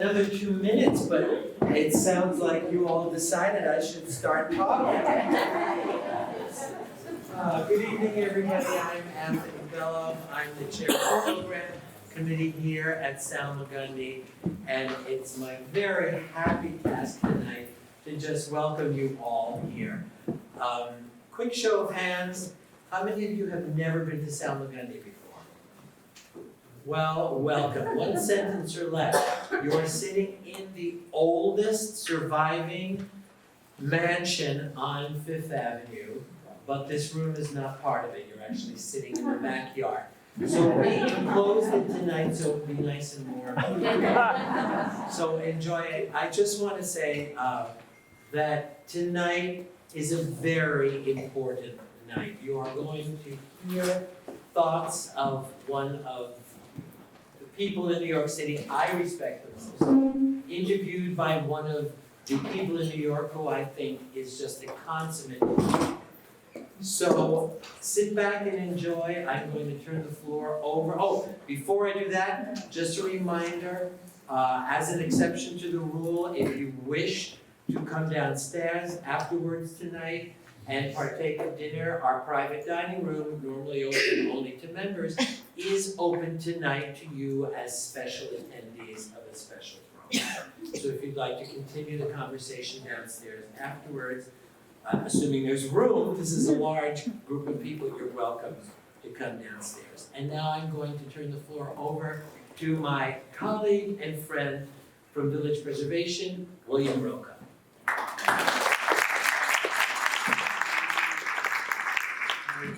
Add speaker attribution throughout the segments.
Speaker 1: Another 2 minutes, but it sounds like you all decided I should start talking. Good evening, everybody. I'm Anthony Bello. I'm the chair of the program committee here at Salmagundi, and it's my very happy task tonight to just welcome you all here. Quick show of hands, how many of you have never been to Salmagundi before? Well, welcome. One sentence or less. You are sitting in the oldest surviving mansion on Fifth Avenue, but this room is not part of it. You're actually sitting in the backyard. So we enclosed it tonight so it would be nice and warm. So enjoy it. I just want to say that tonight is a very important night. You are going to hear thoughts of one of people in New York City I respect the most, interviewed by one of the people in New York who I think is just a consummate. So sit back and enjoy. I'm going to turn the floor over. Oh, before I do that, just a reminder, as an exception to the rule, if you wish to come downstairs afterwards tonight and partake of dinner, our private dining room, normally open only to members, is open tonight to you as special attendees of a special program. So if you'd like to continue the conversation downstairs afterwards, assuming there's room, this is a large group of people, you're welcome to come downstairs. And now I'm going to turn the floor over to my colleague and friend from Village Preservation, William Roca.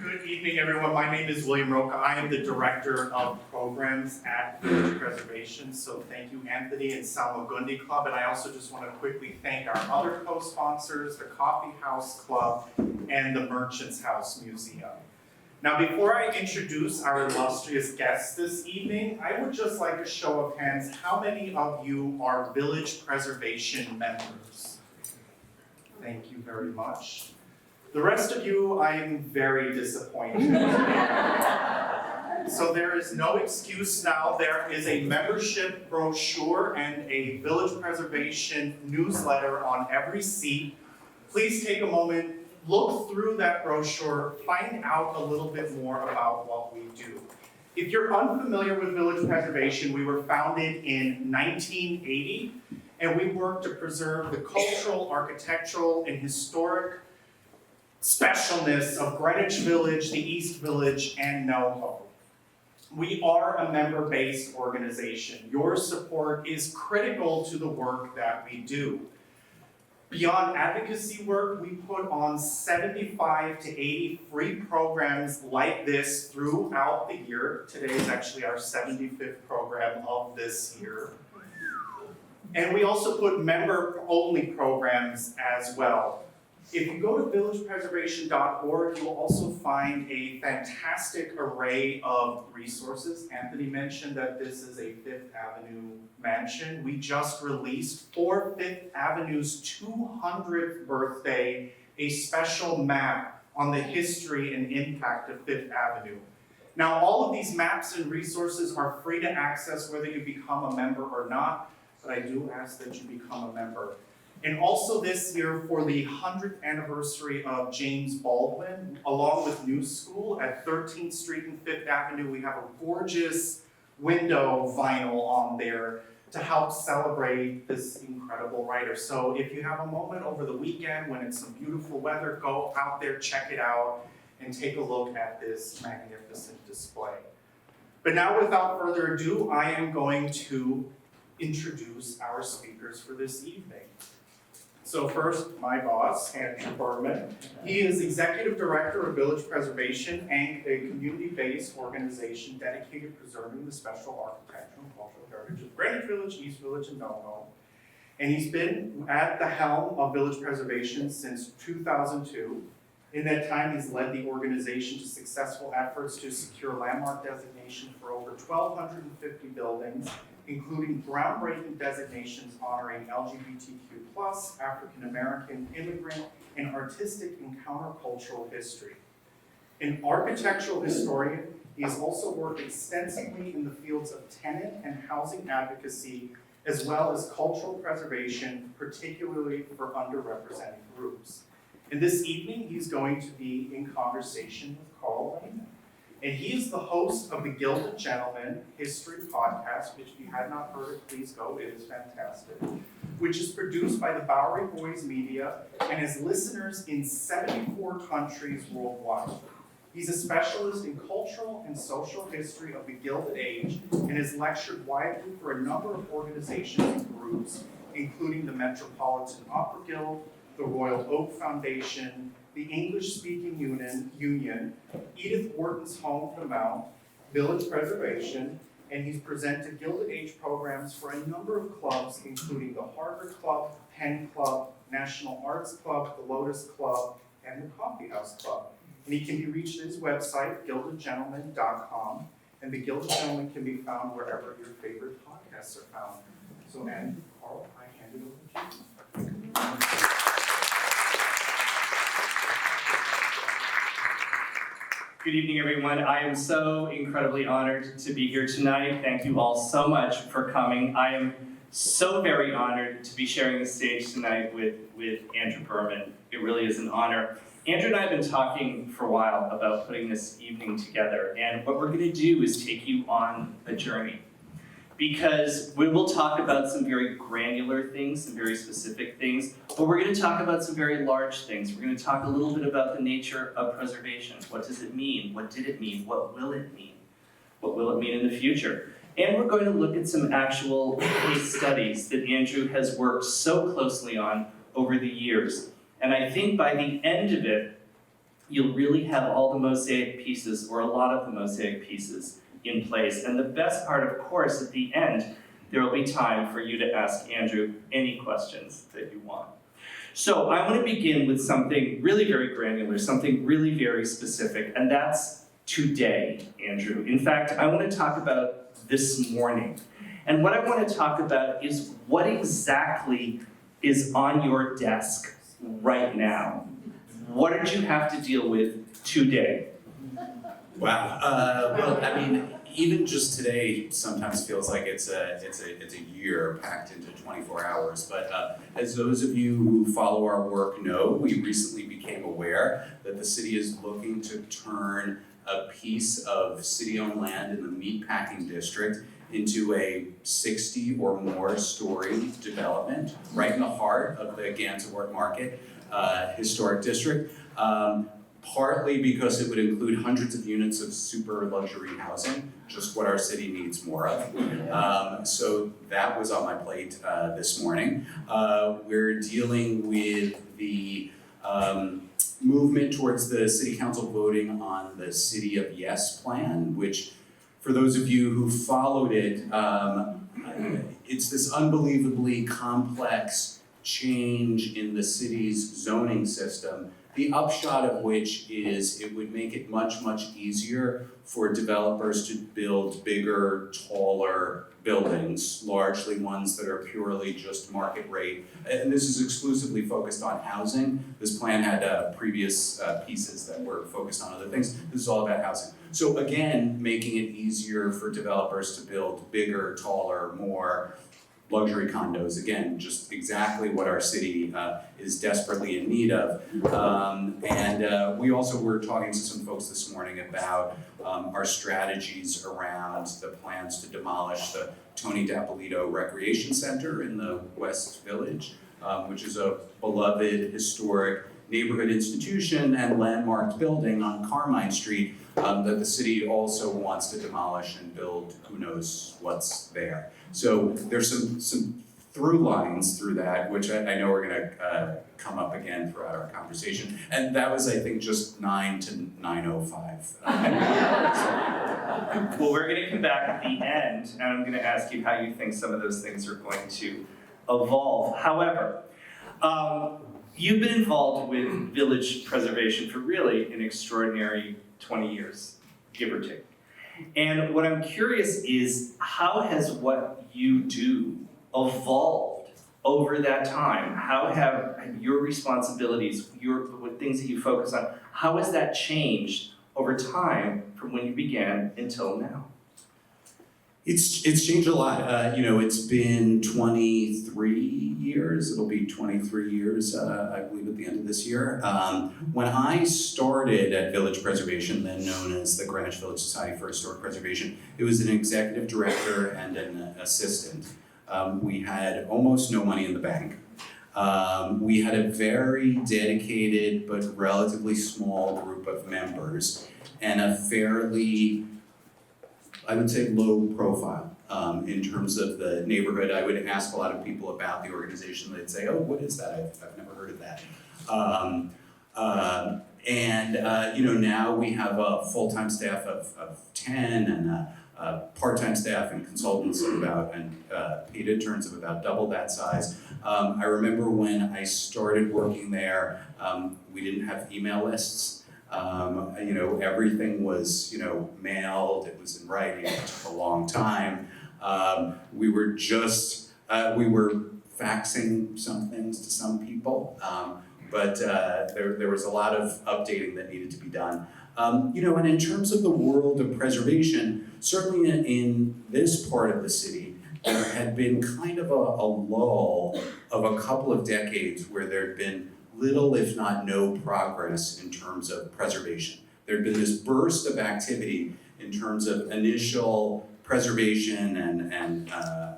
Speaker 2: Good evening, everyone. My name is William Roca. I am the Director of Programs at Village Preservation. So thank you, Anthony and Salmagundi Club. And I also just want to quickly thank our other co-sponsors, the Coffee House Club and the Merchants House Museum. Now, before I introduce our illustrious guests this evening, I would just like a show of hands. How many of you are Village Preservation members? Thank you very much. The rest of you, I am very disappointed. So there is no excuse now. There is a membership brochure and a Village Preservation newsletter on every seat. Please take a moment, look through that brochure, find out a little bit more about what we do. If you're unfamiliar with Village Preservation, we were founded in 1980, and we work to preserve the cultural, architectural, and historic specialness of Greenwich Village, the East Village, and NoHo. We are a member-based organization. Your support is critical to the work that we do. Beyond advocacy work, we put on 75 to 80 free programs like this throughout the year. Today is actually our 75th program of this year. And we also put member-only programs as well. If you go to villagepreservation.org, you will also find a fantastic array of resources. Anthony mentioned that this is a Fifth Avenue mansion. We just released for Fifth Avenue's 200th birthday a special map on the history and impact of Fifth Avenue. Now, all of these maps and resources are free to access whether you become a member or not, but I do ask that you become a member. And also this year, for the 100th anniversary of James Baldwin, along with New School at 13th Street and 5th Avenue, we have a gorgeous window vinyl on there to help celebrate this incredible writer. So if you have a moment over the weekend when it's some beautiful weather, go out there, check it out, and take a look at this magnificent display. But now, without further ado, I am going to introduce our speakers for this evening. So first, my boss, Andrew Berman. He is Executive Director of Village Preservation, and a community-based organization dedicated to preserving the special architectural and cultural heritage of Greenwich Village, East Village, and NoHo. And he's been at the helm of Village Preservation since 2002. In that time, he's led the organization to successful efforts to secure landmark designation for over 1,250 buildings, including groundbreaking designations honoring LGBTQ+, African American, immigrant, and artistic and countercultural history. An architectural historian, he has also worked extensively in the fields of tenant and housing advocacy as well as cultural preservation, particularly for underrepresented groups. And this evening, he's going to be in conversation with Carl Raymond. And he is the host of the Gilded Gentleman History Podcast, which if you have not heard it, please go, it is fantastic, which is produced by the Bowery Boys Media and has listeners in 74 countries worldwide. He's a specialist in cultural and social history of the Gilded Age and has lectured widely for a number of organizations and groups, including the Metropolitan Opera Guild, the Royal Oak Foundation, the English-Speaking Union, Edith Wharton's Home for the Mount, Village Preservation, and he's presented Gilded Age programs for a number of clubs, including the Harvard Club, Penn Club, National Arts Club, the Lotus Club, and the Coffee House Club. And he can be reached at his website, gildedgentleman.com, and the Gilded Gentleman can be found wherever your favorite podcasts are found. So, and Carl, I hand it over to you.
Speaker 3: Good evening, everyone. I am so incredibly honored to be here tonight. Thank you all so much for coming. I am so very honored to be sharing the stage tonight with Andrew Berman. It really is an honor. Andrew and I have been talking for a while about putting this evening together, and what we're going to do is take you on a journey. Because we will talk about some very granular things, some very specific things, but we're going to talk about some very large things. We're going to talk a little bit about the nature of preservation. What does it mean? What did it mean? What will it mean? What will it mean in the future? And we're going to look at some actual case studies that Andrew has worked so closely on over the years. And I think by the end of it, you'll really have all the mosaic pieces, or a lot of the mosaic pieces, in place. And the best part, of course, at the end, there will be time for you to ask Andrew any questions that you want. So I want to begin with something really very granular, something really very specific, and that's today, Andrew. In fact, I want to talk about this morning. And what I want to talk about is what exactly is on your desk right now. What did you have to deal with today?
Speaker 4: Wow. Well, I mean, even just today sometimes feels like it's a year packed into 24 hours. But as those of you who follow our work know, we recently became aware that the city is looking to turn a piece of city-owned land in the meatpacking district into a 60 or more story development right in the heart of the Gansevoort Market historic district. Partly because it would include hundreds of units of super luxury housing, just what our city needs more of. So that was on my plate this morning. We're dealing with the movement towards the city council voting on the City of Yes plan, which for those of you who followed it, it's this unbelievably complex change in the city's zoning system, the upshot of which is it would make it much, much easier for developers to build bigger, taller buildings, largely ones that are purely just market rate. And this is exclusively focused on housing. This plan had previous pieces that were focused on other things. This is all about housing. So again, making it easier for developers to build bigger, taller, more luxury condos, again, just exactly what our city is desperately in need of. We also were talking to some folks this morning about our strategies around the plans to demolish the Tony D'Appolito Recreation Center in the West Village, which is a beloved historic neighborhood institution and landmarked building on Carmine Street that the city also wants to demolish and build who knows what's there. So there's some through lines through that, which I know are gonna come up again throughout our conversation. And that was, I think, just 9 to 9:05.
Speaker 3: Well, we're gonna come back at the end, and I'm gonna ask you how you think some of those things are going to evolve. However, you've been involved with village preservation for really an extraordinary 20 years, give or take. And what I'm curious is, how has what you do evolved over that time? How have your responsibilities, what things that you focus on, how has that changed over time from when you began until now?
Speaker 4: It's changed a lot. It's been 23 years. It'll be 23 years, I believe, at the end of this year. When I started at Village Preservation, then known as the Greenwich Village Society for Historic Preservation, it was an executive director and an assistant. We had almost no money in the bank. We had a very dedicated but relatively small group of members and a fairly, I would say, low profile in terms of the neighborhood. I would ask a lot of people about the organization. They'd say, "Oh, what is that? I've never heard of that." Now we have a full-time staff of 10 and a part-time staff and consultants of about, and paid interns of about double that size. I remember when I started working there, we didn't have email lists. Everything was, mailed, it was in writing, it took a long time. We were faxing some things to some people, but there was a lot of updating that needed to be done. And in terms of the world of preservation, certainly in this part of the city, there had been kind of a lull of a couple of decades where there had been little, if not no, progress in terms of preservation. There had been this burst of activity in terms of initial preservation and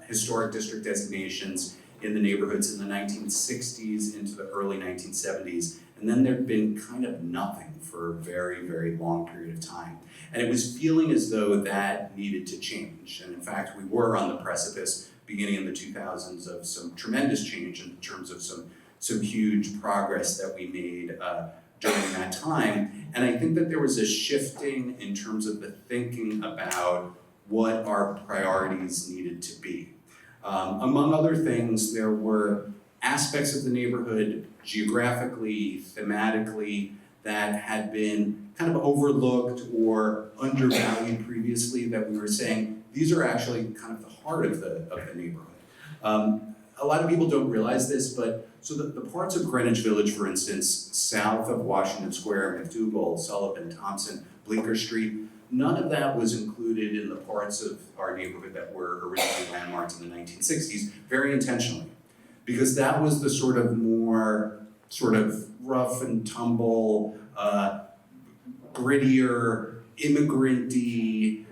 Speaker 4: historic district designations in the neighborhoods in the 1960s into the early 1970s. And then there'd been kind of nothing for a very, very long period of time. And it was feeling as though that needed to change. And in fact, we were on the precipice, beginning in the 2000s, of some tremendous change in terms of some huge progress that we made during that time. And I think that there was a shifting in terms of the thinking about what our priorities needed to be. Among other things, there were aspects of the neighborhood, geographically, thematically, that had been kind of overlooked or undervalued previously, that we were saying, these are actually kind of the heart of the neighborhood. A lot of people don't realize this, but so the parts of Greenwich Village, for instance, south of Washington Square, McDougal, Sullivan, Thompson, Bleecker Street, none of that was included in the parts of our neighborhood that were originally landmarked in the 1960s, very intentionally. Because that was the sort of more rough and tumble, grittier, immigrant-y,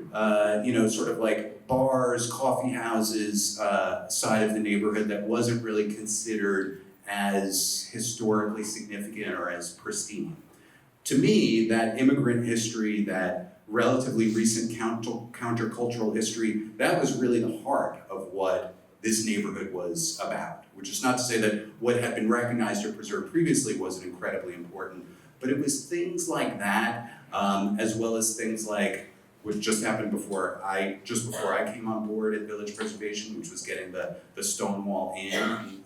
Speaker 4: sort of like bars, coffee houses side of the neighborhood that wasn't really considered as historically significant or as pristine. To me, that immigrant history, that relatively recent countercultural history, that was really the heart of what this neighborhood was about. Which is not to say that what had been recognized or preserved previously wasn't incredibly important, but it was things like that, as well as things like what just happened before I came on board at Village Preservation, which was getting the Stonewall Inn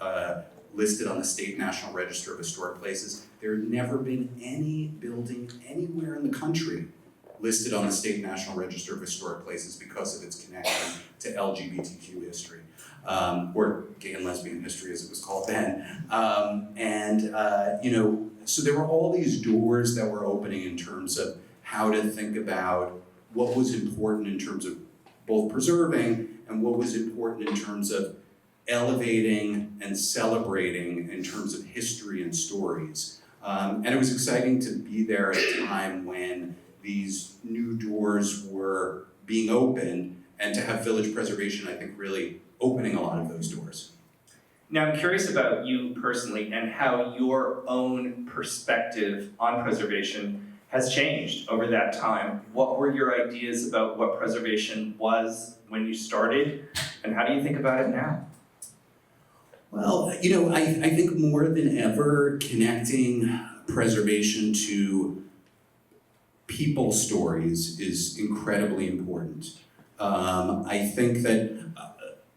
Speaker 4: listed on the State National Register of Historic Places. There had never been any building anywhere in the country listed on the State National Register of Historic Places because of its connection to LGBTQ history. Or gay and lesbian history as it was called then. So there were all these doors that were opening in terms of how to think about what was important in terms of both preserving and what was important in terms of elevating and celebrating in terms of history and stories. And it was exciting to be there at a time when these new doors were being opened, and to have Village Preservation, I think, really opening a lot of those doors.
Speaker 3: Now, I'm curious about you personally and how your own perspective on preservation has changed over that time. What were your ideas about what preservation was when you started, and how do you think about it now?
Speaker 4: Well, I think more than ever, connecting preservation to people stories is incredibly important. I think that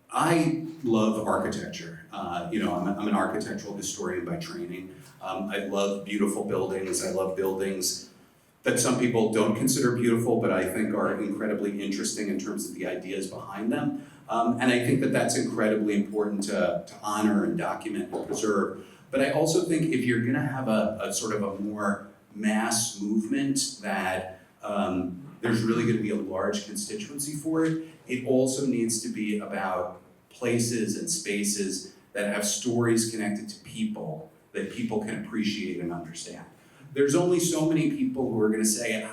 Speaker 4: I love architecture. I'm an architectural historian by training. I love beautiful buildings. I love buildings that some people don't consider beautiful, but I think are incredibly interesting in terms of the ideas behind them. And I think that that's incredibly important to honor and document and preserve. But I also think if you're gonna have a sort of a more mass movement that there's really going to be a large constituency for it. It also needs to be about places and spaces that have stories connected to people that people can appreciate and understand. There's only so many people who are going to say,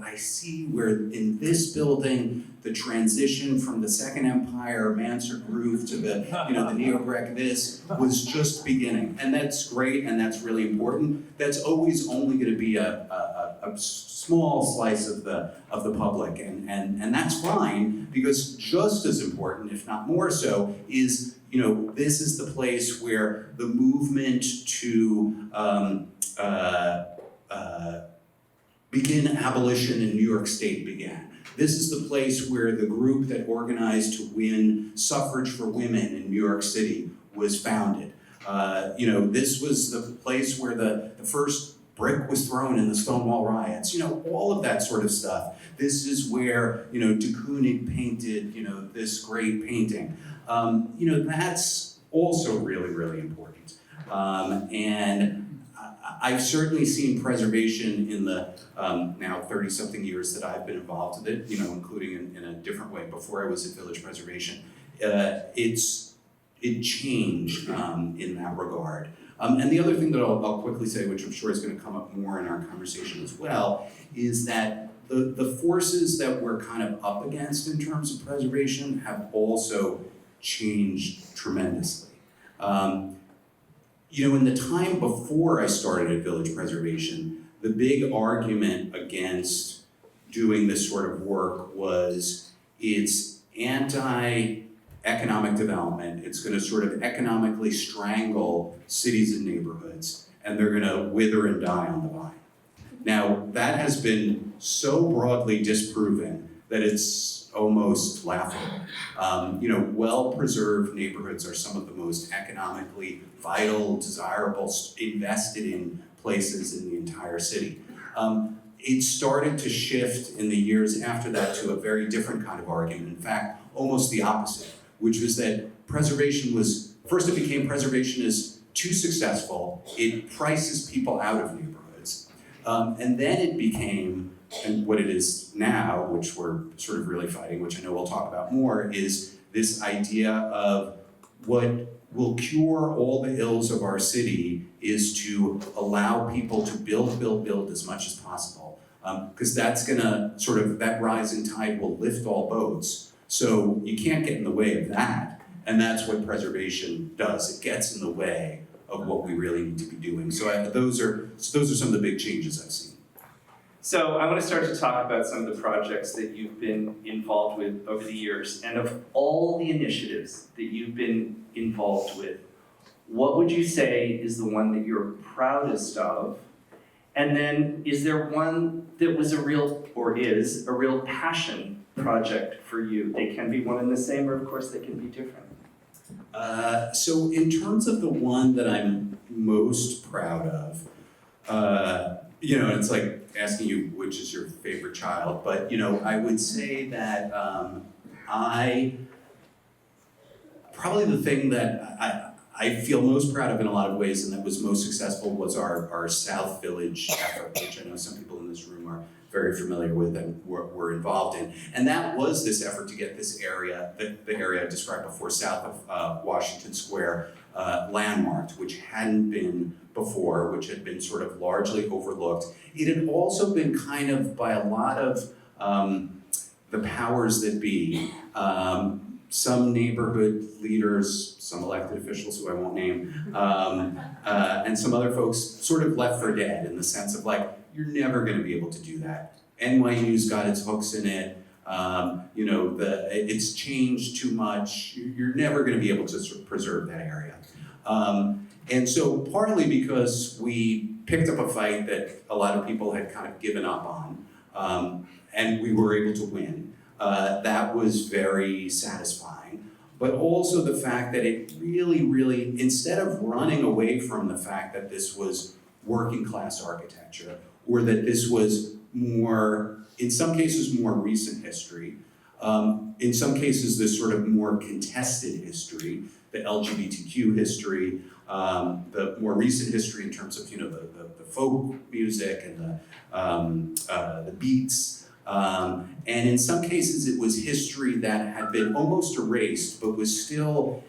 Speaker 4: I see where in this building, the transition from the Second Empire mansard roof to the neo-Greek this was just beginning. And that's great, and that's really important. That's always only going to be a small slice of the public, and that's fine, because just as important, if not more so, is this is the place where the movement to begin abolition in New York State began. This is the place where the group that organized to win suffrage for women in New York City was founded. This was the place where the first brick was thrown in the Stonewall riots. All of that sort of stuff. This is where, de Kooning painted, this great painting. That's also really, really important. And I've certainly seen preservation in the now 30-something years that I've been involved with it, including in a different way before I was at Village Preservation. It changed in that regard. And the other thing that I'll quickly say, which I'm sure is going to come up more in our conversation as well, is that the forces that we're kind of up against in terms of preservation have also changed tremendously. In the time before I started at Village Preservation, the big argument against doing this sort of work was it's anti-economic development. It's going to sort of economically strangle cities and neighborhoods, and they're going to wither and die on the vine. Now, that has been so broadly disproven that it's almost laughable. Well-preserved neighborhoods are some of the most economically vital, desirable, invested in places in the entire city. It started to shift in the years after that to a very different kind of argument. In fact, almost the opposite, which was that first it became preservation is too successful, it prices people out of neighborhoods. And then it became, and what it is now, which we're sort of really fighting, which I know we'll talk about more, is this idea of what will cure all the ills of our city is to allow people to build as much as possible. Because that's gonna that rising tide will lift all boats. So you can't get in the way of that. And that's what preservation does. It gets in the way of what we really need to be doing. So those are some of the big changes I've seen.
Speaker 3: So I want to start to talk about some of the projects that you've been involved with over the years. And of all the initiatives that you've been involved with, what would you say is the one that you're proudest of? And then is there one that was is a real passion project for you? They can be one and the same, or of course they can be different.
Speaker 4: So in terms of the one that I'm most proud of, it's like asking you which is your favorite child, but I would say that probably the thing that I feel most proud of in a lot of ways and that was most successful was our South Village effort, which I know some people in this room are very familiar with and were involved in. And that was this effort to get this area, the area I described before, south of Washington Square, landmarked, which hadn't been before, which had been sort of largely overlooked. It had also been kind of by a lot of the powers that be, some neighborhood leaders, some elected officials who I won't name, and some other folks sort of left for dead in the sense of like, you're never gonna be able to do that. NYU's got its hooks in it, it's changed too much, you're never gonna be able to sort of preserve that area. And so partly because we picked up a fight that a lot of people had kind of given up on, and we were able to win, that was very satisfying. But also the fact that it really, instead of running away from the fact that this was working class architecture, or that this was more, in some cases, more recent history, in some cases, this sort of more contested history, the LGBTQ history, the more recent history in terms of the folk music and the beats, And in some cases, it was history that had been almost erased, but was still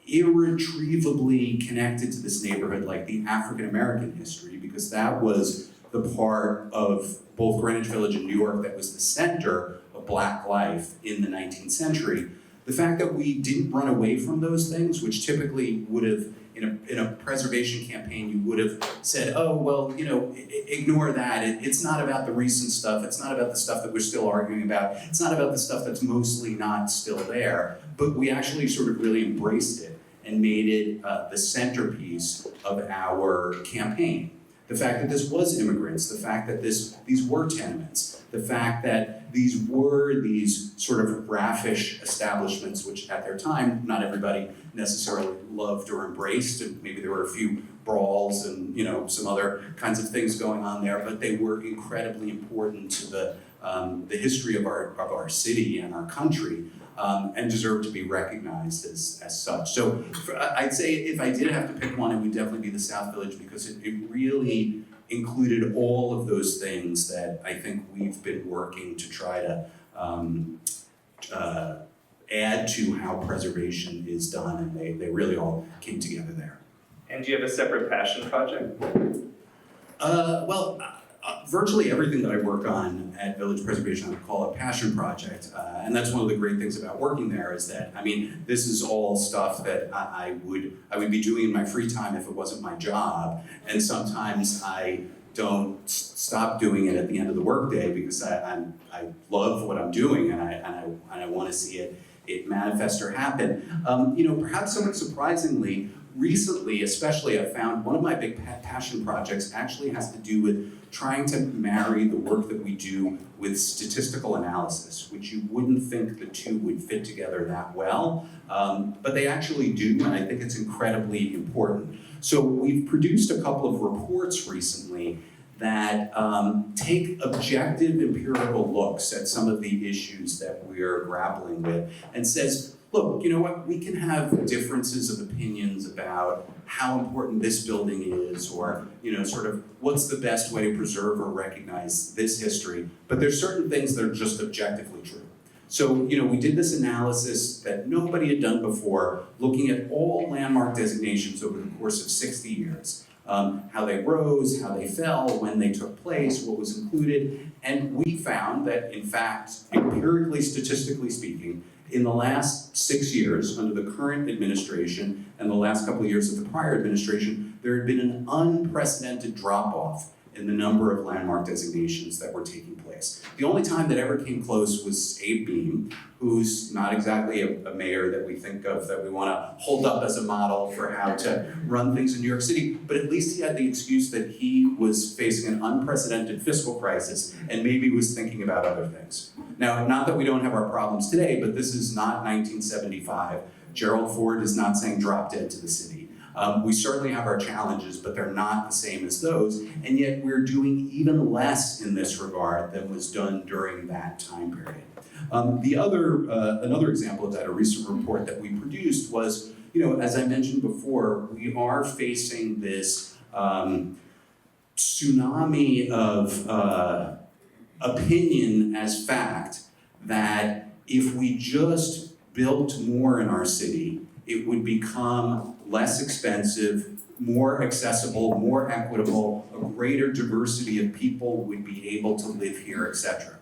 Speaker 4: irretrievably connected to this neighborhood, like the African-American history, because that was the part of both Greenwich Village and New York that was the center of Black life in the 19th century. The fact that we didn't run away from those things, which typically would have, in a preservation campaign, you would have said, oh, well, ignore that. It's not about the recent stuff. It's not about the stuff that we're still arguing about. It's not about the stuff that's mostly not still there. But we actually sort of really embraced it and made it the centerpiece of our campaign. The fact that this was immigrants, the fact that these were tenements, the fact that these were these sort of raffish establishments, which at their time, not everybody necessarily loved or embraced, and maybe there were a few brawls and some other kinds of things going on there, but they were incredibly important to the history of our city and our country, and deserve to be recognized as such. So I'd say if I did have to pick one, it would definitely be the South Village, because it really included all of those things that I think we've been working to try to add to how preservation is done, and they really all came together there.
Speaker 3: And do you have a separate passion project?
Speaker 4: Virtually everything that I work on at Village Preservation I would call a passion project, and that's one of the great things about working there is that, this is all stuff that I would be doing in my free time if it wasn't my job, and sometimes I don't stop doing it at the end of the workday because I love what I'm doing and I want to see it manifest or happen. Perhaps somewhat surprisingly, recently especially, I found one of my big passion projects actually has to do with trying to marry the work that we do with statistical analysis, which you wouldn't think the two would fit together that well, but they actually do, and I think it's incredibly important. So we've produced a couple of reports recently that take objective empirical looks at some of the issues that we're grappling with and says, look, you know what, we can have differences of opinions about how important this building is, or sort of what's the best way to preserve or recognize this history, but there's certain things that are just objectively true. So, we did this analysis that nobody had done before, looking at all landmark designations over the course of 60 years. How they rose, how they fell, when they took place, what was included, and we found that, in fact, empirically, statistically speaking, in the last 6 years, under the current administration and the last couple of years of the prior administration, there had been an unprecedented drop-off in the number of landmark designations that were taking place. The only time that ever came close was Abe Beam, who's not exactly a mayor that we think of, that we want to hold up as a model for how to run things in New York City, but at least he had the excuse that he was facing an unprecedented fiscal crisis and maybe was thinking about other things. Now, not that we don't have our problems today, but this is not 1975. Gerald Ford is not saying drop dead to the city. We certainly have our challenges, but they're not the same as those, and yet we're doing even less in this regard than was done during that time period. Another example of that, a recent report that we produced was, as I mentioned before, we are facing this tsunami of opinion as fact that if we just built more in our city, it would become less expensive, more accessible, more equitable, a greater diversity of people would be able to live here, etc.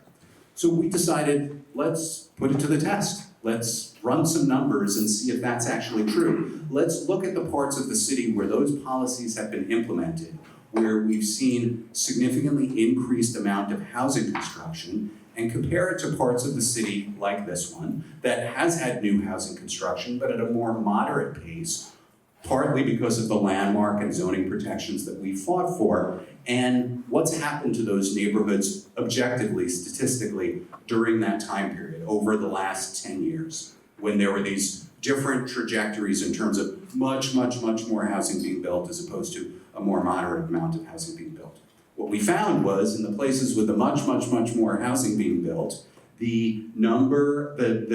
Speaker 4: So we decided, let's put it to the test. Let's run some numbers and see if that's actually true. Let's look at the parts of the city where those policies have been implemented, where we've seen significantly increased amount of housing construction, and compare it to parts of the city like this one that has had new housing construction, but at a more moderate pace, partly because of the landmark and zoning protections that we fought for, and what's happened to those neighborhoods objectively, statistically, during that time period, over the last 10 years, when there were these different trajectories in terms of much, much, much more housing being built as opposed to a more moderate amount of housing being built. What we found was, in the places with the much, much, much more housing being built, the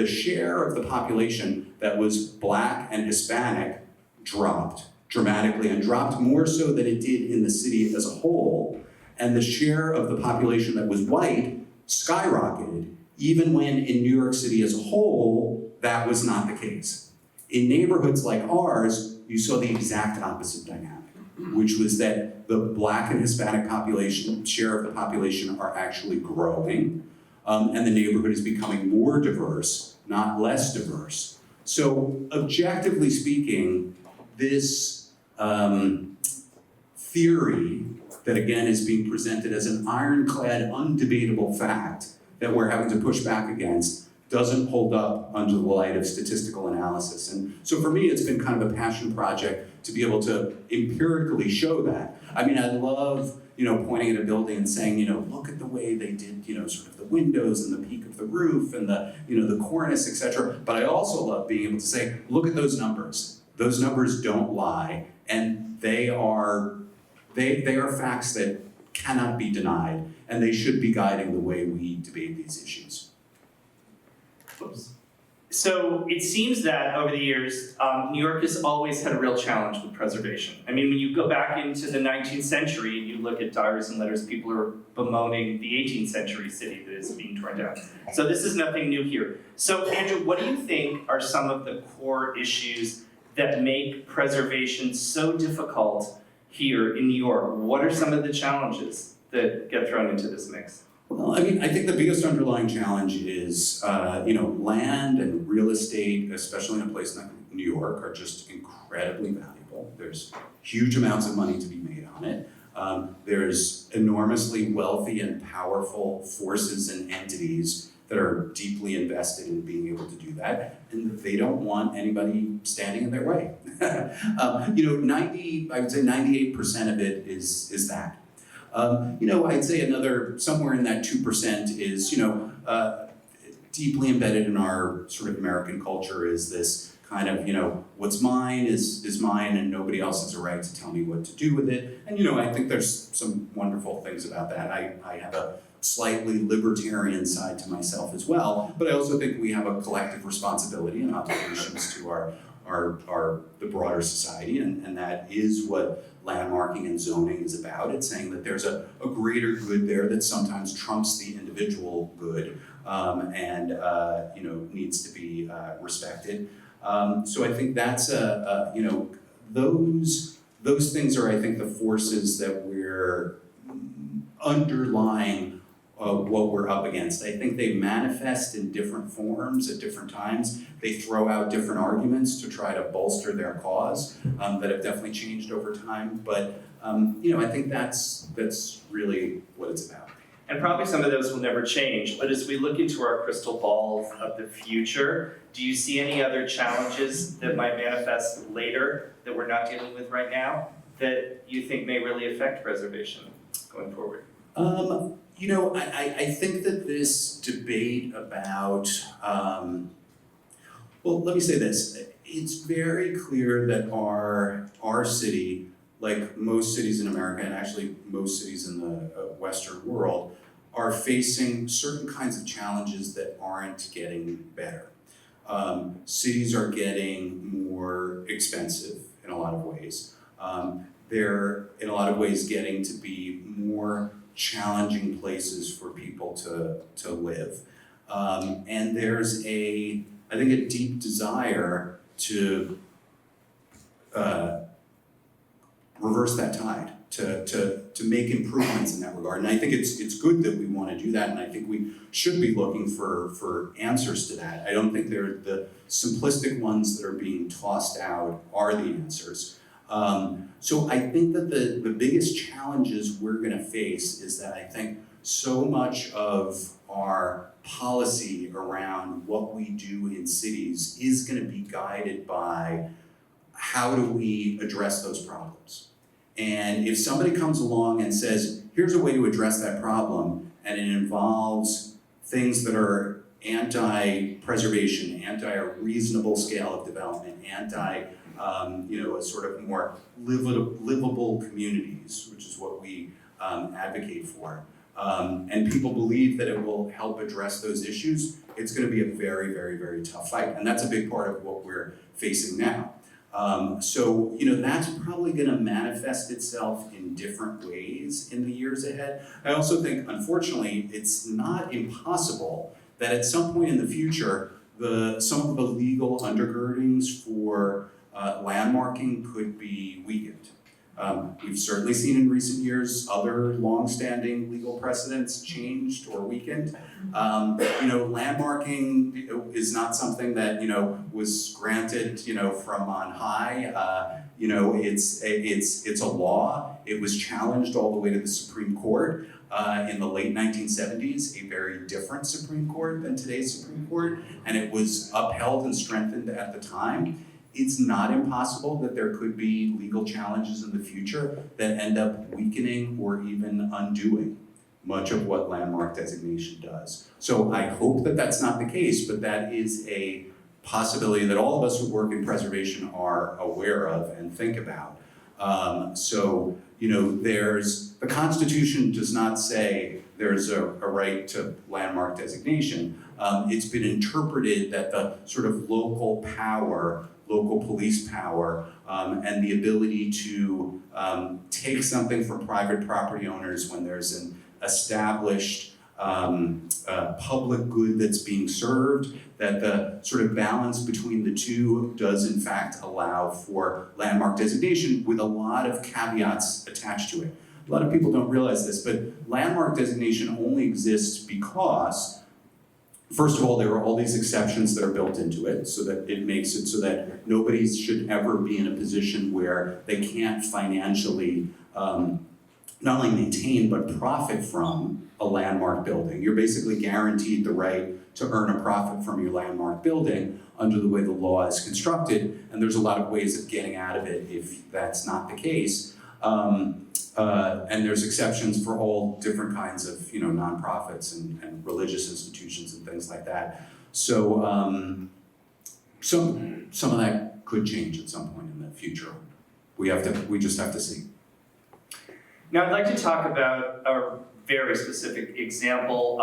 Speaker 4: share of the population that was Black and Hispanic dropped dramatically, and dropped more so than it did in the city as a whole. And the share of the population that was white skyrocketed, even when in New York City as a whole, that was not the case. In neighborhoods like ours, you saw the exact opposite dynamic, which was that the Black and Hispanic population, share of the population, are actually growing, and the neighborhood is becoming more diverse, not less diverse. So objectively speaking, this theory that again is being presented as an ironclad, undebatable fact that we're having to push back against doesn't hold up under the light of statistical analysis. And so for me, it's been kind of a passion project to be able to empirically show that. I mean, I love, pointing at a building and saying, look at the way they did, sort of the windows and the peak of the roof and the, the cornice, et cetera. But I also love being able to say, look at those numbers. Those numbers don't lie, and they are facts that cannot be denied, and they should be guiding the way we debate these issues.
Speaker 3: Oops. So it seems that over the years, New York has always had a real challenge with preservation. I mean, when you go back into the 19th century and you look at diaries and letters, people are bemoaning the 18th century city that is being torn down. So this is nothing new here. So Andrew, what do you think are some of the core issues that make preservation so difficult here in New York? What are some of the challenges that get thrown into this mix?
Speaker 4: Well, I mean, I think the biggest underlying challenge is, land and real estate, especially in a place like New York, are just incredibly valuable. There's huge amounts of money to be made on it. There's enormously wealthy and powerful forces and entities that are deeply invested in being able to do that, and they don't want anybody standing in their way. I would say 98% of it is that. I'd say another, somewhere in that 2% is, deeply embedded in our sort of American culture is this kind of, what's mine is mine and nobody else has a right to tell me what to do with it. And, I think there's some wonderful things about that. I have a slightly libertarian side to myself as well, but I also think we have a collective responsibility and obligations to the broader society, and that is what landmarking and zoning is about. It's saying that there's a greater good there that sometimes trumps the individual good, and needs to be respected. So I think that's those things are, I think, the forces that we're underlying what we're up against. I think they manifest in different forms at different times. They throw out different arguments to try to bolster their cause that have definitely changed over time. But I think that's really what it's about.
Speaker 3: And probably some of those will never change. But as we look into our crystal balls of the future, do you see any other challenges that might manifest later that we're not dealing with right now that you think may really affect preservation going forward?
Speaker 4: I think that this debate about, let me say this. It's very clear that our city, like most cities in America, and actually most cities in the Western world, are facing certain kinds of challenges that aren't getting better. Cities are getting more expensive in a lot of ways. They're, in a lot of ways, getting to be more challenging places for people to live. And there's I think a deep desire to reverse that tide, to make improvements in that regard. And I think it's good that we want to do that, and I think we should be looking for answers to that. I don't think they're the simplistic ones that are being tossed out are the answers. So I think that the biggest challenges we're going to face is that I think so much of our policy around what we do in cities is going to be guided by how do we address those problems. And if somebody comes along and says, here's a way to address that problem, and it involves things that are anti-preservation, anti-reasonable scale of development, a sort of more livable communities, which is what we advocate for. And people believe that it will help address those issues. It's going to be a very, very, very tough fight. And that's a big part of what we're facing now. So, that's probably gonna manifest itself in different ways in the years ahead. I also think, unfortunately, it's not impossible that at some point in the future, some of the legal undergirdings for landmarking could be weakened. We've certainly seen in recent years other long-standing legal precedents changed or weakened. Landmarking is not something that was granted from on high. It's a law. It was challenged all the way to the Supreme Court in the late 1970s, a very different Supreme Court than today's Supreme Court, and it was upheld and strengthened at the time. It's not impossible that there could be legal challenges in the future that end up weakening or even undoing much of what landmark designation does. So I hope that that's not the case, but that is a possibility that all of us who work in preservation are aware of and think about. The Constitution does not say there's a right to landmark designation. It's been interpreted that the sort of local power, local police power, and the ability to take something from private property owners when there's an established public good that's being served, that the sort of balance between the two does in fact allow for landmark designation with a lot of caveats attached to it. A lot of people don't realize this, but landmark designation only exists because, first of all, there are all these exceptions that are built into it, so that it makes it so that nobody should ever be in a position where they can't financially not only maintain but profit from a landmark building. You're basically guaranteed the right to earn a profit from your landmark building under the way the law is constructed, and there's a lot of ways of getting out of it if that's not the case. And there's exceptions for all different kinds of nonprofits and religious institutions and things like that. So some of that could change at some point in the future. We just have to see.
Speaker 3: Now I'd like to talk about a very specific example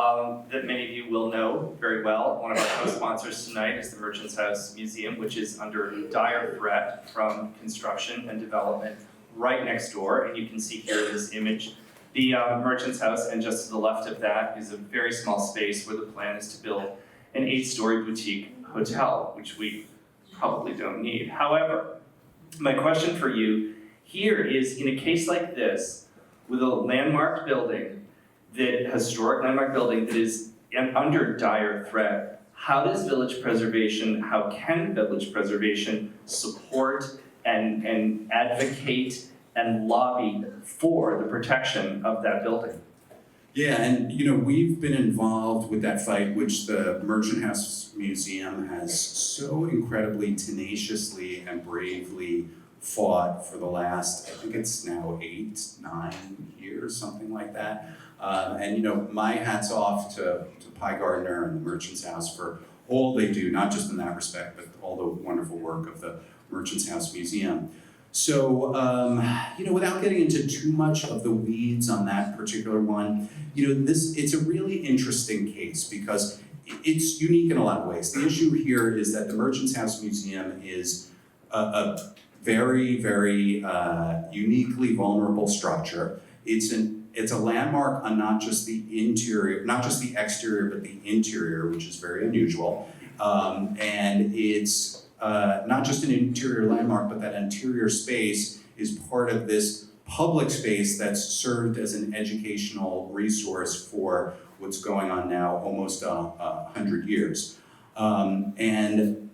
Speaker 3: that many of you will know very well. One of our co-sponsors tonight is the Merchants House Museum, which is under dire threat from construction and development right next door. And you can see here this image, the Merchants House, and just to the left of that is a very small space where the plan is to build an 8-story boutique hotel, which we probably don't need. However, my question for you here is, in a case like this, with a landmark building, historic landmark building that is under dire threat, how can village preservation support and advocate and lobby for the protection of that building?
Speaker 4: Yeah, and we've been involved with that fight, which the Merchant House Museum has so incredibly tenaciously and bravely fought for the last, I think it's now 8-9 years, something like that. And my hat's off to Pye Gardner and the Merchants House for all they do, not just in that respect, but all the wonderful work of the Merchants House Museum. So, without getting into too much of the weeds on that particular one, it's a really interesting case because it's unique in a lot of ways. The issue here is that the Merchants House Museum is a very, very uniquely vulnerable structure. It's a landmark on not just the exterior, but the interior, which is very unusual. And it's not just an interior landmark, but that interior space is part of this public space that's served as an educational resource for what's going on now almost 100 years. And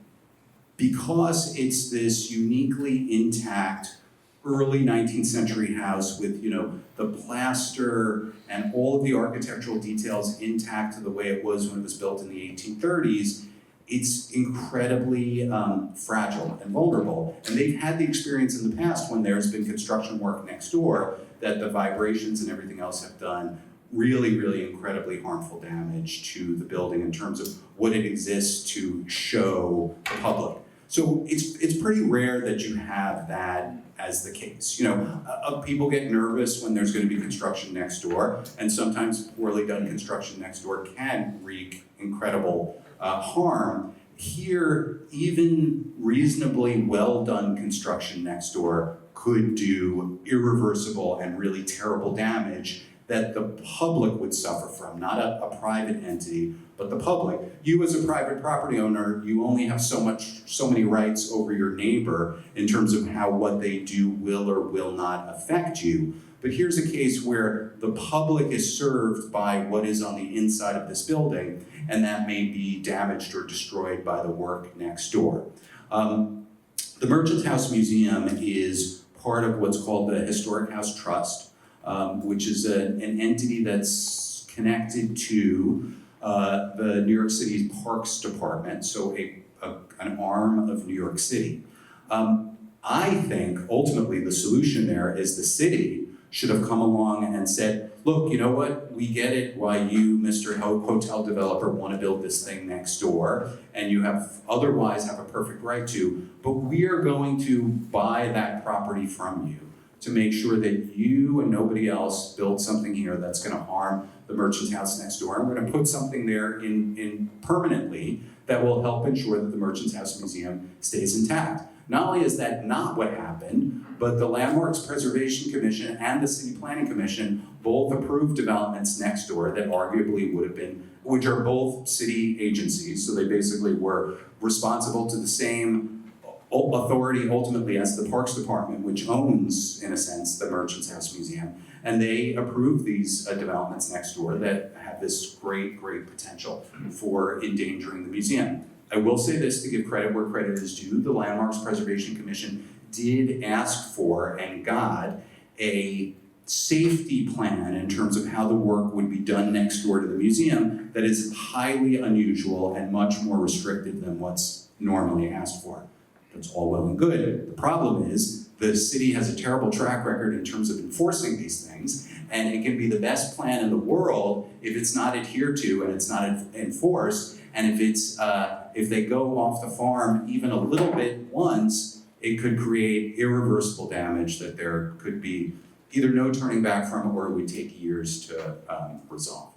Speaker 4: because it's this uniquely intact early 19th century house with the plaster and all of the architectural details intact to the way it was when it was built in the 1830s, it's incredibly fragile and vulnerable. And they've had the experience in the past when there's been construction work next door that the vibrations and everything else have done really, really incredibly harmful damage to the building in terms of what it exists to show the public. So it's pretty rare that you have that as the case. People get nervous when there's going to be construction next door, and sometimes poorly done construction next door can wreak incredible harm. here, even reasonably well-done construction next door could do irreversible and really terrible damage that the public would suffer from, not a private entity, but the public. You as a private property owner, you only have so many rights over your neighbor in terms of how what they do will or will not affect you. But here's a case where the public is served by what is on the inside of this building, and that may be damaged or destroyed by the work next door. The Merchants House Museum is part of what's called the Historic House Trust, which is an entity that's connected to the New York City Parks Department, so an arm of New York City. I think ultimately the solution there is the city should have come along and said, look, you know what, we get it why you, Mr. Hotel developer, want to build this thing next door, and you otherwise have a perfect right to, but we are going to buy that property from you to make sure that you and nobody else build something here that's going to harm the Merchants House next door. And we're going to put something there in permanently that will help ensure that the Merchants House Museum stays intact. Not only is that not what happened, but the Landmarks Preservation Commission and the City Planning Commission both approved developments next door that arguably would have been, which are both city agencies, so they basically were responsible to the same authority ultimately as the Parks Department, which owns, in a sense, the Merchants House Museum. And they approved these developments next door that have this great potential for endangering the museum. I will say this to give credit where credit is due. The Landmarks Preservation Commission did ask for and got a safety plan in terms of how the work would be done next door to the museum that is highly unusual and much more restricted than what's normally asked for. That's all well and good. The problem is the city has a terrible track record in terms of enforcing these things, and it can be the best plan in the world if it's not adhered to and it's not enforced, and if they go off the farm even a little bit once, it could create irreversible damage that there could be either no turning back from or it would take years to resolve.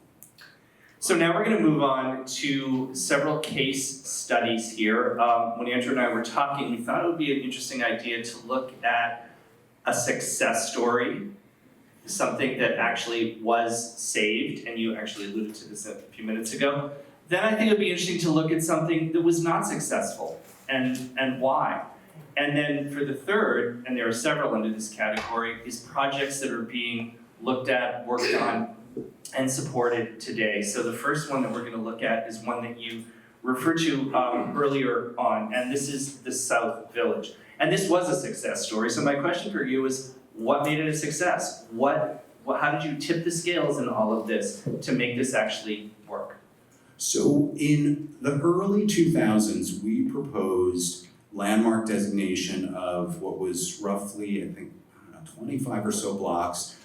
Speaker 3: So now we're going to move on to several case studies here. When Andrew and I were talking, we thought it would be an interesting idea to look at a success story, something that actually was saved, and you actually alluded to this a few minutes ago. Then I think it would be interesting to look at something that was not successful and why. And then for the third, and there are several under this category, is projects that are being looked at, worked on, and supported today. So the first one that we're going to look at is one that you referred to earlier on, and this is the South Village. And this was a success story. So my question for you is, what made it a success? How did you tip the scales in all of this to make this actually work?
Speaker 4: So in the early 2000s, we proposed landmark designation of what was roughly, I think, 25 or so blocks,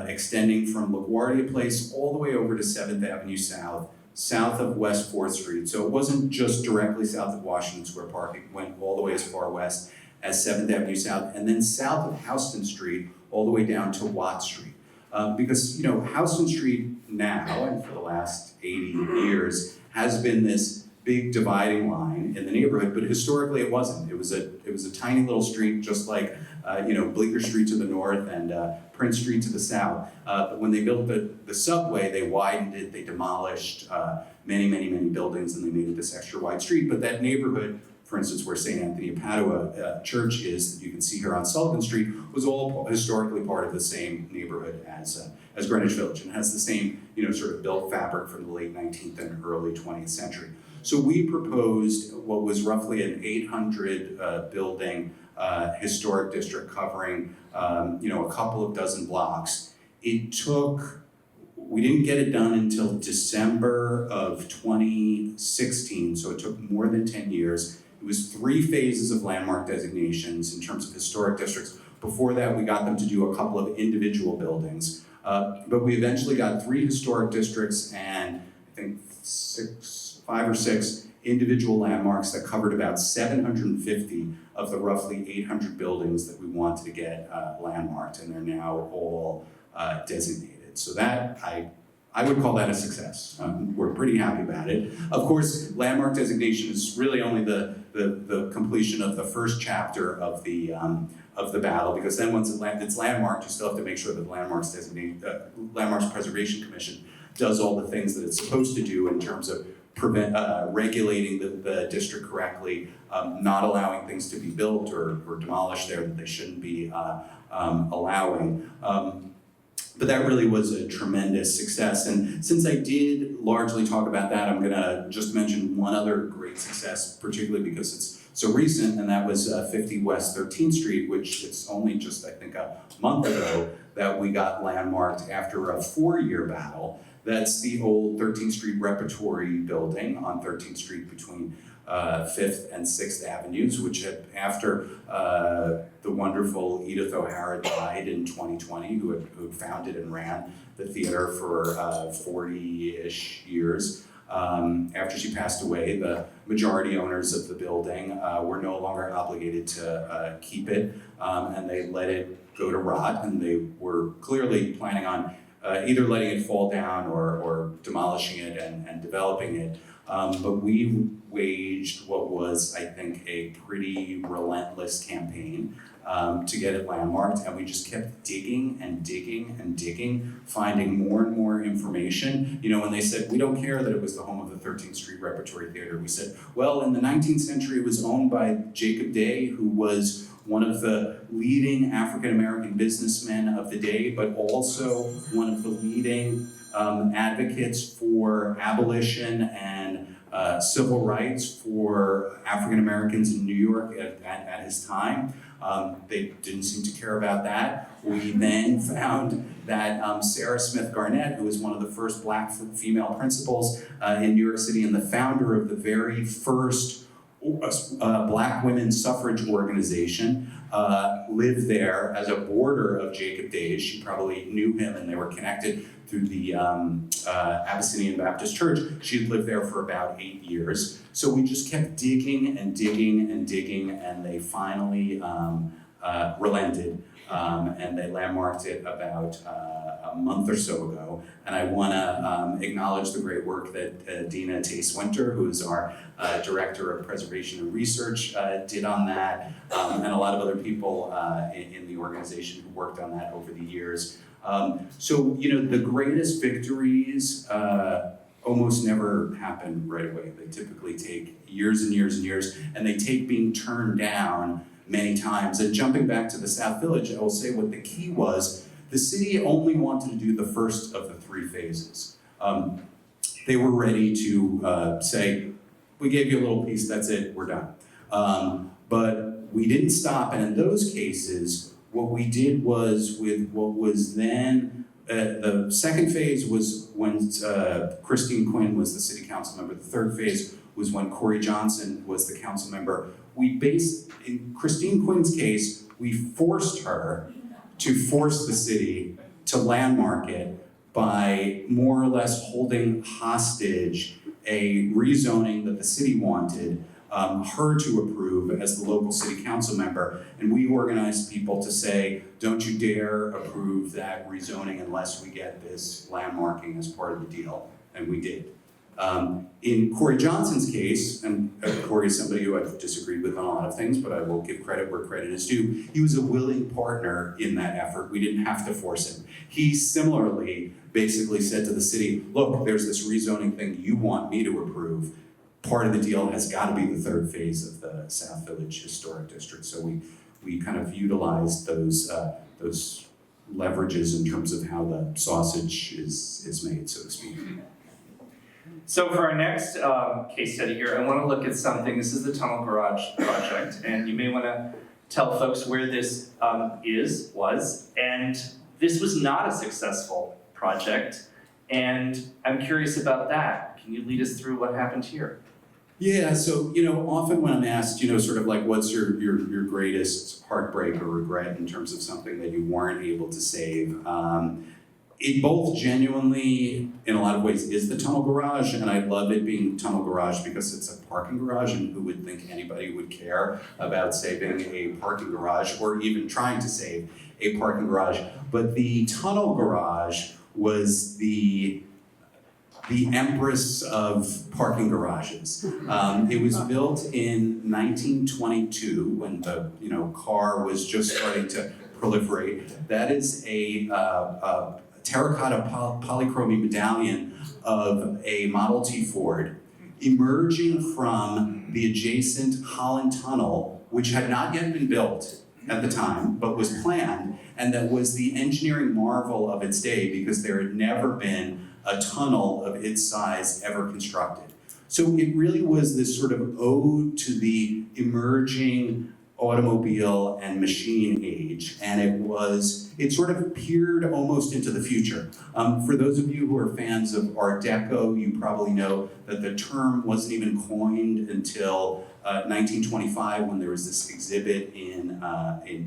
Speaker 4: extending from LaGuardia Place all the way over to 7th Avenue south of West 4th Street. So it wasn't just directly south of Washington Square Park, it went all the way as far west as 7th Avenue South, and then south of Houston Street all the way down to Watt Street. Because, Houston Street now, and for the last 80 years, has been this big dividing line in the neighborhood, but historically it wasn't. It was a tiny little street, just like Bleecker Street to the north and Prince Street to the south. But when they built the subway, they widened it, they demolished many buildings, and they made it this extra wide street. But that neighborhood, for instance, where St. Anthony of Padua Church is, that you can see here on Sullivan Street, was all historically part of the same neighborhood as Greenwich Village, and has the same sort of built fabric from the late 19th and early 20th century. So we proposed what was roughly an 800 building historic district covering a couple of dozen blocks. We didn't get it done until December of 2016, so it took more than 10 years. It was 3 phases of landmark designations in terms of historic districts. Before that, we got them to do a couple of individual buildings. But we eventually got 3 historic districts and I think 5 or 6 individual landmarks that covered about 750 of the roughly 800 buildings that we wanted to get landmarked, and they're now all designated. So that, I would call that a success. We're pretty happy about it. Of course, landmark designation is really only the completion of the first chapter of the battle, because then once it's landmarked, you still have to make sure that the Landmarks Preservation Commission does all the things that it's supposed to do in terms of regulating the district correctly, not allowing things to be built or demolished there that they shouldn't be allowing. But that really was a tremendous success. And since I did largely talk about that, I'm gonna just mention one other great success, particularly because it's so recent, and that was 50 West 13th Street, which it's only just, I think, a month ago that we got landmarked after a 4-year battle. That's the old 13th Street Repertory building on 13th Street between 5th and 6th Avenues, which had, after the wonderful Edith O'Hara died in 2020, who had founded and ran the theater for 40-ish years. After she passed away, the majority owners of the building were no longer obligated to keep it, and they let it go to rot, and they were clearly planning on either letting it fall down or demolishing it and developing it. But we waged what was, I think, a pretty relentless campaign to get it landmarked, and we just kept digging and digging and digging, finding more and more information. You know, when they said, we don't care that it was the home of the 13th Street Repertory Theater, we said, well, in the 19th century it was owned by Jacob Day, who was one of the leading African-American businessmen of the day, but also one of the leading advocates for abolition and civil rights for African-Americans in New York at his time. They didn't seem to care about that. We then found that Sarah Smith Garnett, who was one of the first Black female principals in New York City and the founder of the very first Black women's suffrage organization, lived there as a boarder of Jacob Day's. She probably knew him, and they were connected through the Abyssinian Baptist Church. She had lived there for about 8 years. So we just kept digging and digging and digging, and they finally relented, and they landmarked it about a month or so ago. And I want to acknowledge the great work that Dina Tace-Winter, who is our Director of Preservation and Research, did on that, and a lot of other people in the organization who worked on that over the years. So, you know, the greatest victories almost never happen right away. They typically take years and years and years, and they take being turned down many times. And jumping back to the South Village, I will say what the key was. The city only wanted to do the first of the 3 phases. They were ready to say, we gave you a little piece, that's it, we're done. But we didn't stop, and in those cases, what we did was with what was then, the second phase was when Christine Quinn was the city council member. The third phase was when Corey Johnson was the council member. In Christine Quinn's case, we forced her to force the city to landmark it by more or less holding hostage a rezoning that the city wanted her to approve as the local city council member. And we organized people to say, don't you dare approve that rezoning unless we get this landmarking as part of the deal. And we did. In Corey Johnson's case, and Corey is somebody who I've disagreed with on a lot of things, but I will give credit where credit is due. He was a willing partner in that effort. We didn't have to force him. He similarly basically said to the city, look, there's this rezoning thing you want me to approve. Part of the deal has got to be the third phase of the South Village Historic District. So we kind of utilized those leverages in terms of how the sausage is made, so to speak.
Speaker 3: So for our next case study here, I want to look at something. This is the Tunnel Garage project, and you may want to tell folks where this was, and this was not a successful project, and I'm curious about that. Can you lead us through what happened here?
Speaker 4: Yeah, so, you know, often when I'm asked, you know, sort of like what's your greatest heartbreak or regret in terms of something that you weren't able to save, it both genuinely, in a lot of ways, is the Tunnel Garage, and I love it being Tunnel Garage because it's a parking garage, and who would think anybody would care about saving a parking garage or even trying to save a parking garage. But the Tunnel Garage was the the empress of parking garages. It was built in 1922 when the car was just starting to proliferate. That is a terracotta polychromy medallion of a Model T Ford emerging from the adjacent Holland Tunnel, which had not yet been built at the time, but was planned, and that was the engineering marvel of its day because there had never been a tunnel of its size ever constructed. So it really was this sort of ode to the emerging automobile and machine age, and it sort of peered almost into the future. For those of you who are fans of Art Deco, you probably know that the term wasn't even coined until 1925 when there was this exhibit in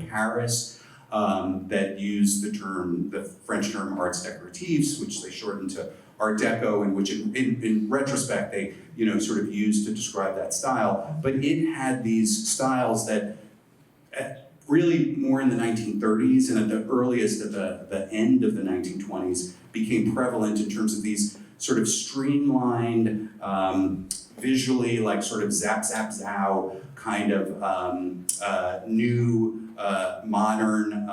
Speaker 4: Paris that used the French term arts décoratifs, which they shortened to Art Deco, and which in retrospect they sort of used to describe that style. But it had these styles that really more in the 1930s and at the earliest at the end of the 1920s became prevalent in terms of these sort of streamlined, visually like sort of zap, zap, zow kind of new modern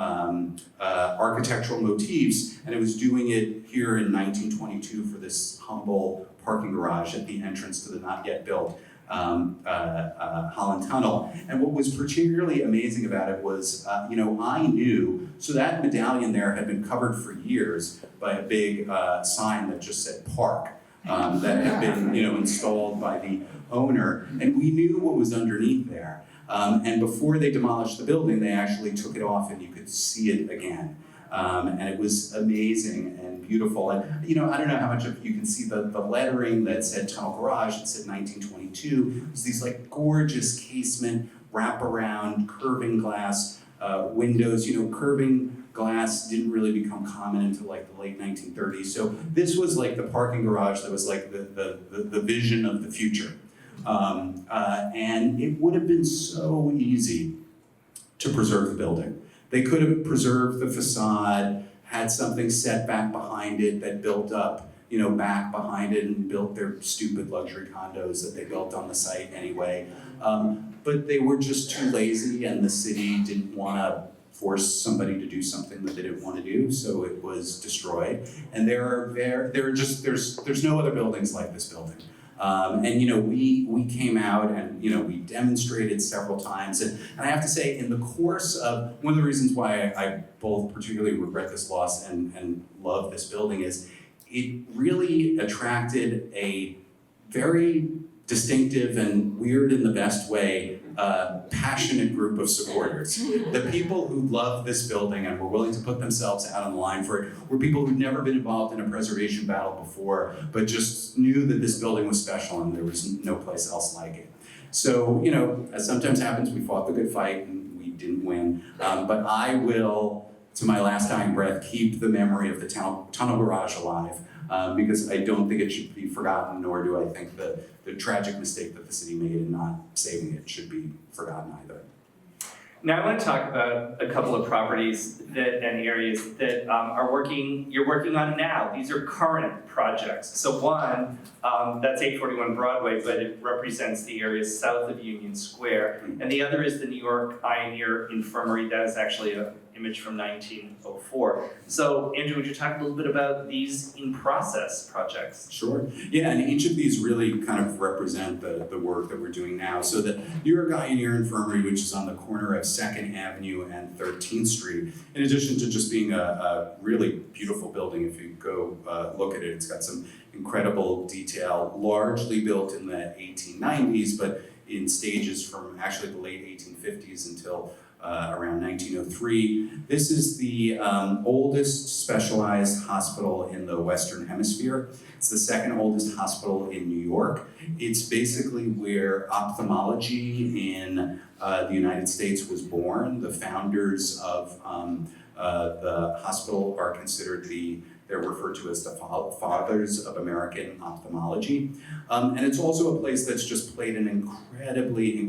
Speaker 4: architectural motifs, and it was doing it here in 1922 for this humble parking garage at the entrance to the not yet built Holland Tunnel. And what was particularly amazing about it was, I knew, so that medallion there had been covered for years by a big sign that just said park, that had been, installed by the owner, and we knew what was underneath there. And before they demolished the building, they actually took it off and you could see it again. And it was amazing and beautiful. And I don't know how much of you can see the lettering that said Tunnel Garage. It said 1922. It was these like gorgeous casement, wraparound, curving glass windows. Curving glass didn't really become common until like the late 1930s. So this was like the parking garage that was like the vision of the future. And it would have been so easy to preserve the building. They could have preserved the facade, had something set back behind it that built up, back behind it and built their stupid luxury condos that they built on the site anyway. But they were just too lazy and the city didn't want to force somebody to do something that they didn't want to do, so it was destroyed. And there's no other buildings like this building. And we came out and we demonstrated several times, and I have to say, in the course of one of the reasons why I both particularly regret this loss and love this building is it really attracted a very distinctive and weird in the best way passionate group of supporters. The people who loved this building and were willing to put themselves out on the line for it were people who'd never been involved in a preservation battle before, but just knew that this building was special and there was no place else like it. So, as sometimes happens, we fought the good fight and we didn't win, but I will, to my last dying breath, keep the memory of the Tunnel Garage alive, because I don't think it should be forgotten, nor do I think the tragic mistake that the city made in not saving it should be forgotten either.
Speaker 3: Now I want to talk about a couple of properties and areas that you're working on now. These are current projects. So one, that's 841 Broadway, but it represents the area south of Union Square. And the other is the New York Pioneer Infirmary. That is actually an image from 1904. So Andrew, would you talk a little bit about these in-process projects?
Speaker 4: Sure. Yeah, and each of these really kind of represent the work that we're doing now. So the New York Pioneer Infirmary, which is on the corner of 2nd Avenue and 13th Street, in addition to just being a really beautiful building, if you go look at it, it's got some incredible detail, largely built in the 1890s, but in stages from actually the late 1850s until around 1903. This is the oldest specialized hospital in the Western Hemisphere. It's the second oldest hospital in New York. It's basically where ophthalmology in the United States was born. The founders of the hospital are considered they're referred to as the fathers of American ophthalmology. And it's also a place that's just played an incredibly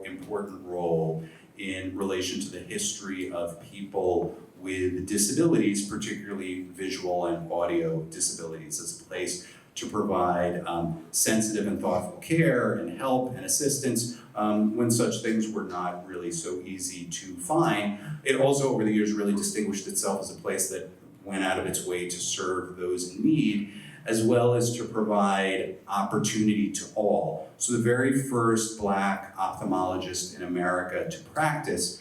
Speaker 4: important role in relation to the history of people with disabilities, particularly visual and audio disabilities. It's a place to provide sensitive and thoughtful care and help and assistance when such things were not really so easy to find. It also, over the years, really distinguished itself as a place that went out of its way to serve those in need, as well as to provide opportunity to all. So the very first Black ophthalmologist in America to practiced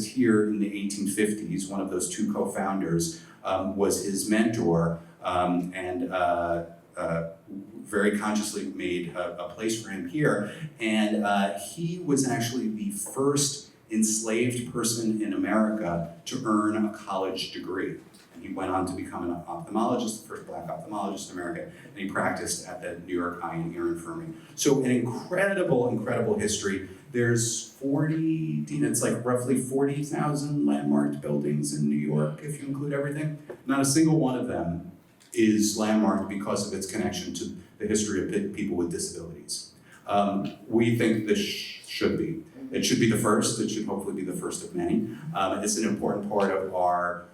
Speaker 4: here in the 1850s. One of those two co-founders was his mentor, and very consciously made a place for him here. And he was actually the first enslaved person in America to earn a college degree. And he went on to become an ophthalmologist, the first Black ophthalmologist in America, and he practiced at the New York Eye and Ear Infirmary. So an incredible, incredible history. There's it's like roughly 40,000 landmarked buildings in New York, if you include everything. Not a single one of them is landmarked because of its connection to the history of people with disabilities. We think this should be. It should be the first. It should hopefully be the first of many. It's an important part of our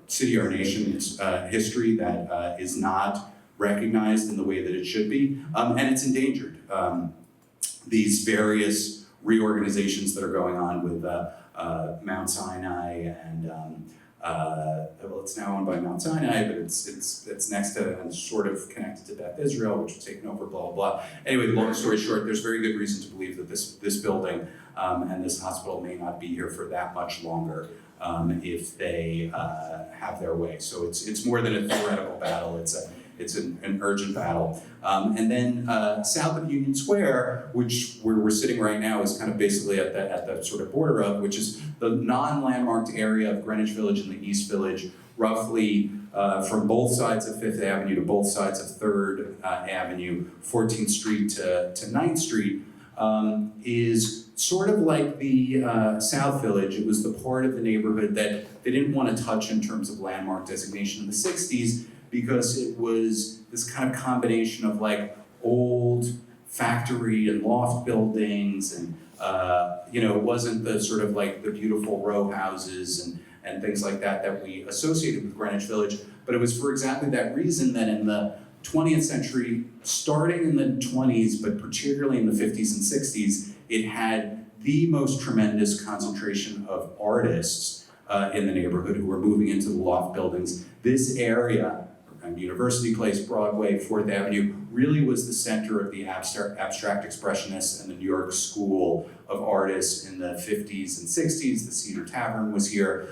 Speaker 4: city, our nation's history that is not recognized in the way that it should be, and it's endangered. These various reorganizations that are going on with Mount Sinai and well, it's now owned by Mount Sinai, but it's next to and sort of connected to Beth Israel, which was taken over, blah, blah, blah. Anyway, long story short, there's very good reason to believe that this building and this hospital may not be here for that much longer if they have their way. So it's more than a theoretical battle, it's an urgent battle. And then south of Union Square, where we're sitting right now, is kind of basically at the sort of border of, which is the non-landmarked area of Greenwich Village and the East Village, roughly from both sides of Fifth Avenue to both sides of Third Avenue, 14th Street to 9th Street, is sort of like the South Village. It was the part of the neighborhood that they didn't want to touch in terms of landmark designation in the 60s, because it was this kind of combination of like old factory and loft buildings, and it wasn't the sort of like the beautiful row houses and things like that we associated with Greenwich Village. But it was for exactly that reason that in the 20th century, starting in the 20s, but particularly in the 50s and 60s, it had the most tremendous concentration of artists in the neighborhood who were moving into the loft buildings. This area, University Place, Broadway, 4th Avenue, really was the center of the abstract expressionists and the New York School of Artists in the 50s and 60s. The Cedar Tavern was here.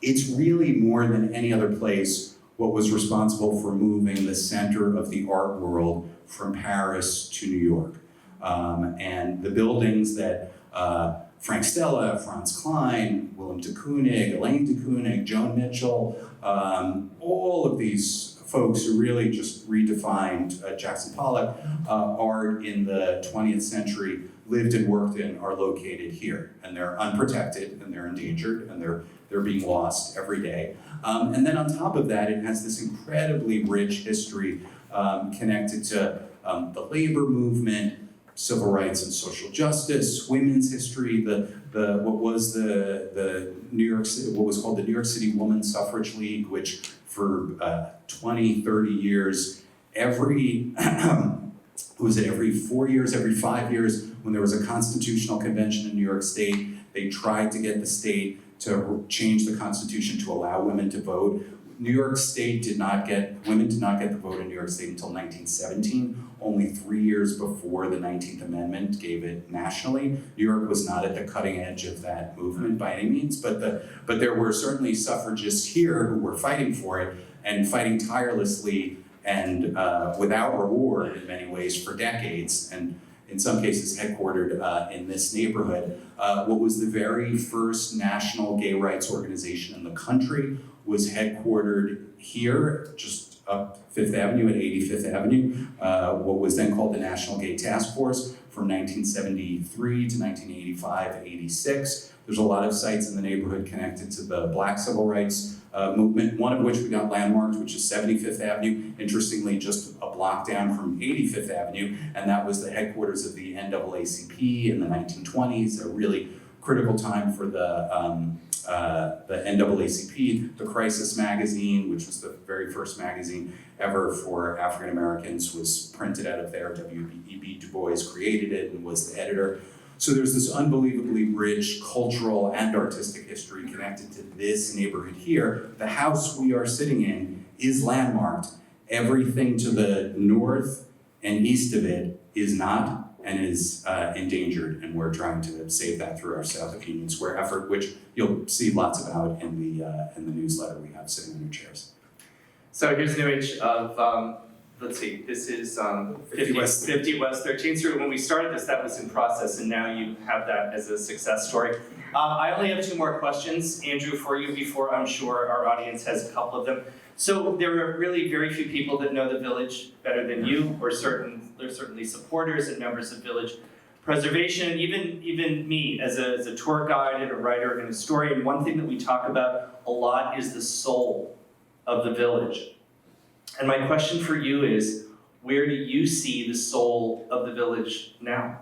Speaker 4: It's really more than any other place what was responsible for moving the center of the art world from Paris to New York. And the buildings that Frank Stella, Franz Klein, Willem de Kooning, Elaine de Kooning, Joan Mitchell, all of these folks who really just redefined Jackson Pollock art in the 20th century, lived and worked in, are located here. And they're unprotected, and they're endangered, and they're being lost every day. And then on top of that, it has this incredibly rich history connected to the labor movement, civil rights and social justice, women's history, what was called the New York City Women's Suffrage League, which for 20, 30 years, every 4 years, every 5 years, when there was a constitutional convention in New York State, they tried to get the state to change the Constitution to allow women to vote. Women did not get the vote in New York State until 1917, only 3 years before the 19th Amendment gave it nationally. New York was not at the cutting edge of that movement by any means, but there were certainly suffragists here who were fighting for it, and fighting tirelessly and without reward in many ways for decades, and in some cases headquartered in this neighborhood. What was the very first national gay rights organization in the country was headquartered here, just up Fifth Avenue at 85th Avenue, what was then called the National Gay Task Force from 1973 to 1985-86. There's a lot of sites in the neighborhood connected to the Black Civil Rights movement, one of which we got landmarked, which is 75th Avenue, interestingly just a block down from 85th Avenue, and that was the headquarters of the NAACP in the 1920s, a really critical time for the the NAACP, the Crisis magazine, which was the very first magazine ever for African Americans, was printed out of there. W.E.B. Du Bois created it and was the editor. So there's this unbelievably rich cultural and artistic history connected to this neighborhood here. The house we are sitting in is landmarked. Everything to the north and east of it is not and is endangered, and we're trying to save that through our South of Union Square effort, which you'll see lots about in the newsletter we have sitting on your chairs.
Speaker 3: So here's an image of, let's see, this is 50 West 13th Street. When we started this, that was in process, and now you have that as a success story. I only have 2 more questions, Andrew, for you before I'm sure our audience has a couple of them. So there are really very few people that know the village better than you, or there's certainly supporters and members of village preservation, even me as a tour guide and a writer and a historian. One thing that we talk about a lot is the soul of the village. And my question for you is, where do you see the soul of the village now?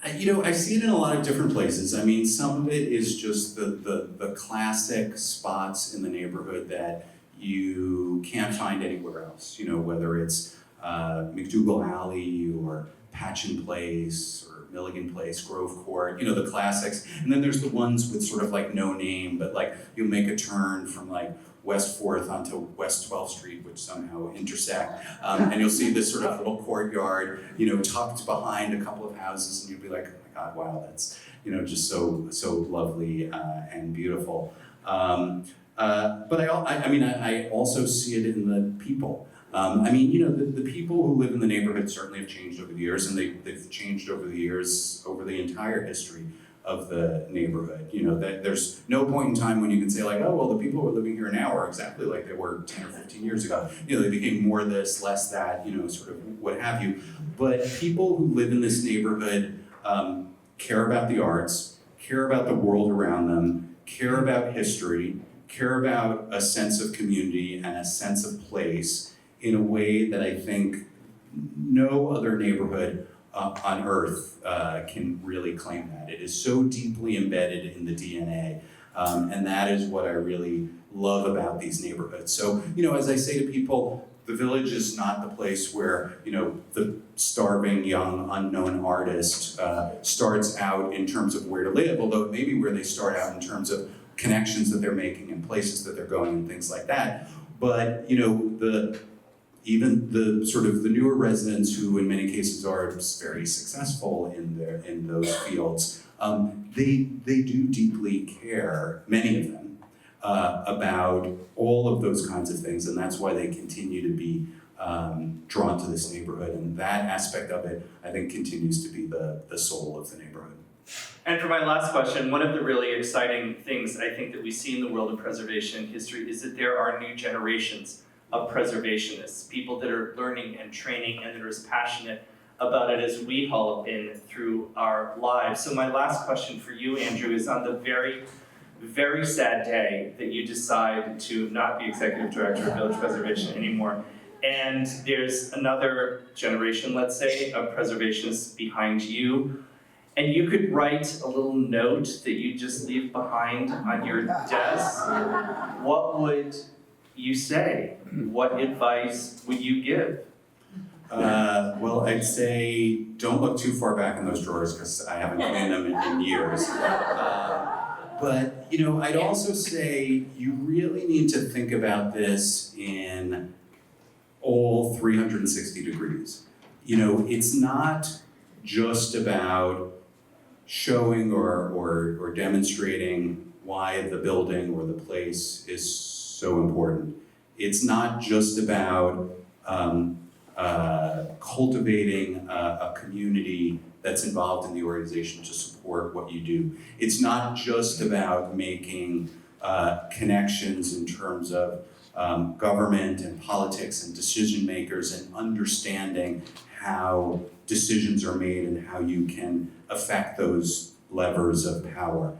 Speaker 4: I see it in a lot of different places. I mean, some of it is just the classic spots in the neighborhood that you can't find anywhere else. Whether it's McDougal Alley or Patchen Place or Milligan Place, Grove Court, the classics. And then there's the ones with sort of like no name, but like you'll make a turn from like West 4th onto West 12th Street, which somehow intersect. And you'll see this sort of little courtyard, tucked behind a couple of houses, and you'll be like, oh my God, wow, that's, just so lovely and beautiful. But I also see it in the people. The people who live in the neighborhood certainly have changed over the years, and they've changed over the years, over the entire history of the neighborhood. That there's no point in time when you can say like, oh, well, the people who are living here now are exactly like they were 10 or 15 years ago. They became more this, less that, sort of what have you. But people who live in this neighborhood care about the arts, care about the world around them, care about history, care about a sense of community and a sense of place in a way that I think no other neighborhood on earth can really claim that. It is so deeply embedded in the DNA, and that is what I really love about these neighborhoods. So, as I say to people, the village is not the place where, the starving young unknown artist starts out in terms of where to live, although it may be where they start out in terms of connections that they're making and places that they're going and things like that. But, even the sort of the newer residents who in many cases are very successful in those fields, they do deeply care, many of them, about all of those kinds of things, and that's why they continue to be drawn to this neighborhood, and that aspect of it, I think, continues to be the soul of the neighborhood.
Speaker 3: And for my last question, one of the really exciting things I think that we see in the world of preservation history is that there are new generations of preservationists, people that are learning and training and that are as passionate about it as we all have been through our lives. So my last question for you, Andrew, is on the very, very sad day that you decide to not be executive director of Village Preservation anymore, and there's another generation, let's say, of preservationists behind you, and you could write a little note that you just leave behind on your desk, what would you say? What advice would you give?
Speaker 4: Well, I'd say don't look too far back in those drawers because I haven't cleaned them in years. But I'd also say you really need to think about this in all 360 degrees. It's not just about showing or demonstrating why the building or the place is so important. It's not just about cultivating a community that's involved in the organization to support what you do. It's not just about making connections in terms of government and politics and decision makers and understanding how decisions are made and how you can affect those levers of power.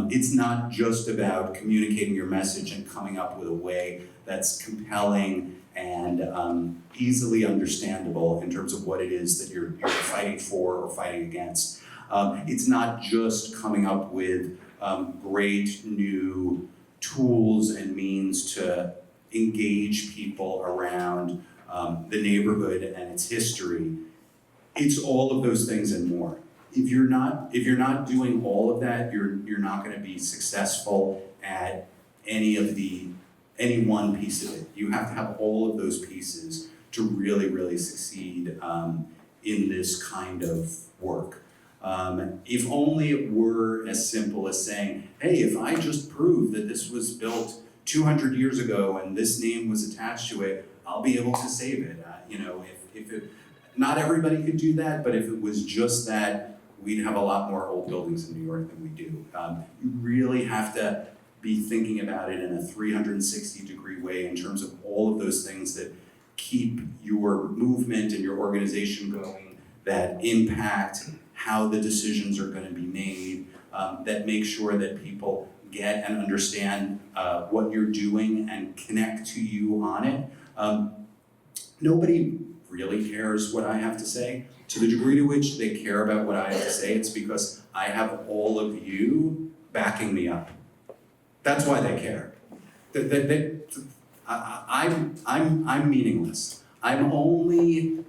Speaker 4: It's not just about communicating your message and coming up with a way that's compelling and easily understandable in terms of what it is that you're fighting for or fighting against. It's not just coming up with great new tools and means to engage people around the neighborhood and its history. It's all of those things and more. If you're not doing all of that, you're not going to be successful at any one piece of it. You have to have all of those pieces to really, really succeed in this kind of work. If only it were as simple as saying, hey, if I just prove that this was built 200 years ago and this name was attached to it, I'll be able to save it. If it, not everybody could do that, but if it was just that, we'd have a lot more old buildings in New York than we do. You really have to be thinking about it in a 360-degree way in terms of all of those things that keep your movement and your organization going, that impact how the decisions are going to be made, that make sure that people get and understand what you're doing and connect to you on it. Nobody really cares what I have to say. To the degree to which they care about what I have to say, it's because I have all of you backing me up. That's why they care. I'm meaningless. I'm only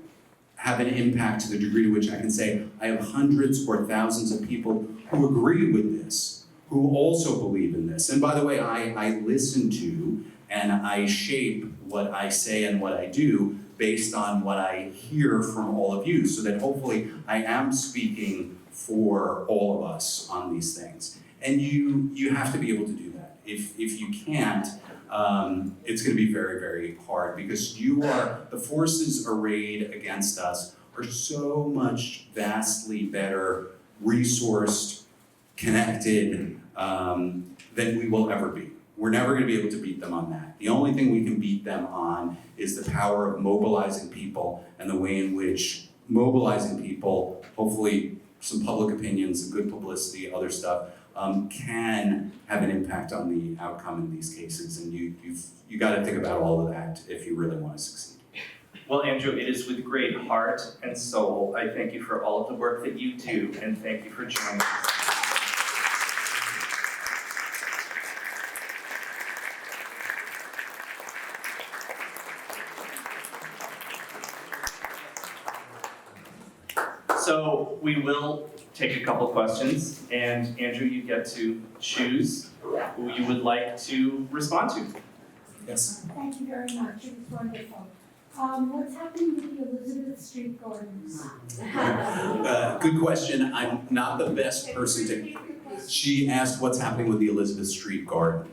Speaker 4: have an impact to the degree to which I can say I have hundreds or thousands of people who agree with this, who also believe in this. And by the way, I listen to and I shape what I say and what I do based on what I hear from all of you, so that hopefully I am speaking for all of us on these things. And you have to be able to do that. If you can't, it's going to be very, very hard, because the forces arrayed against us are so much vastly better resourced, connected than we will ever be. We're never going to be able to beat them on that. The only thing we can beat them on is the power of mobilizing people and the way in which mobilizing people, hopefully some public opinion, some good publicity, other stuff, can have an impact on the outcome in these cases. And you got to think about all of that if you really want to succeed.
Speaker 3: Well, Andrew, it is with great heart and soul. I thank you for all of the work that you do, and thank you for joining us. So we will take a couple questions, and Andrew, you get to choose who you would like to respond to.
Speaker 4: Yes.
Speaker 5: Thank you very much, it was wonderful. What's happening with the Elizabeth Street Gardens?
Speaker 4: Good question. I'm not the best person to. She asked what's happening with the Elizabeth Street Garden.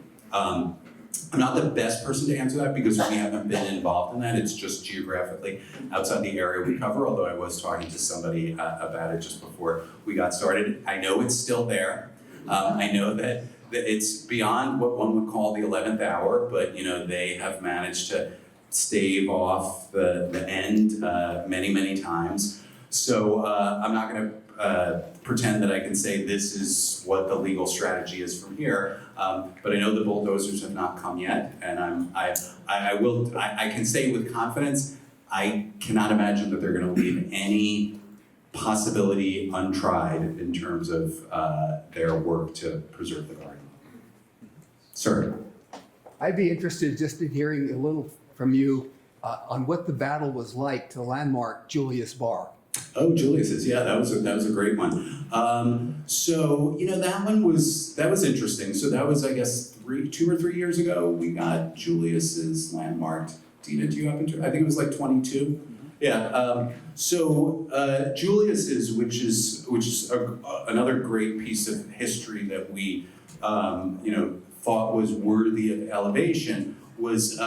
Speaker 4: I'm not the best person to answer that because we haven't been involved in that. It's just geographically outside the area we cover, although I was talking to somebody about it just before we got started. I know it's still there. I know that it's beyond what one would call the 11th hour, but they have managed to stave off the end many, many times. So I'm not going to pretend that I can say this is what the legal strategy is from here, but I know the bulldozers have not come yet, and I can say with confidence, I cannot imagine that they're going to leave any possibility untried in terms of their work to preserve the garden. Sir.
Speaker 6: I'd be interested just in hearing a little from you on what the battle was like to landmark Julius Bar.
Speaker 4: Oh, Julius's, yeah, that was a great one. So that was interesting. So that was, I guess, 2 or 3 years ago we got Julius's landmarked. Dina, do you happen to? I think it was like 22. Yeah. So Julius's, which is another great piece of history that we thought was worthy of elevation, was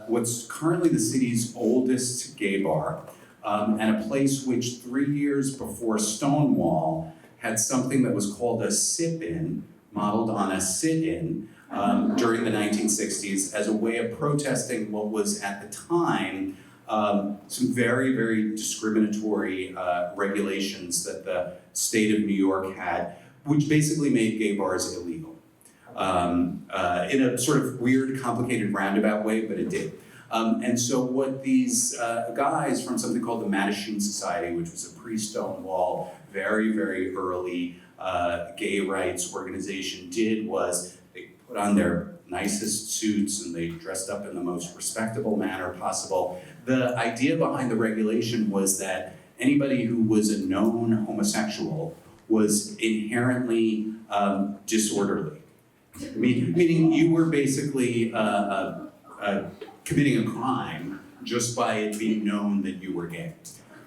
Speaker 4: what's currently the city's oldest gay bar. And a place which 3 years before Stonewall had something that was called a sip-in, modeled on a sit-in, during the 1960s as a way of protesting what was at the time some very, very discriminatory regulations that the state of New York had, which basically made gay bars illegal. In a sort of weird, complicated, roundabout way, but it did. And so what these guys from something called the Mattachine Society, which was a pre-Stonewall, very, very early gay rights organization did was they put on their nicest suits and they dressed up in the most respectable manner possible. The idea behind the regulation was that anybody who was a known homosexual was inherently disorderly. Meaning you were basically committing a crime just by it being known that you were gay.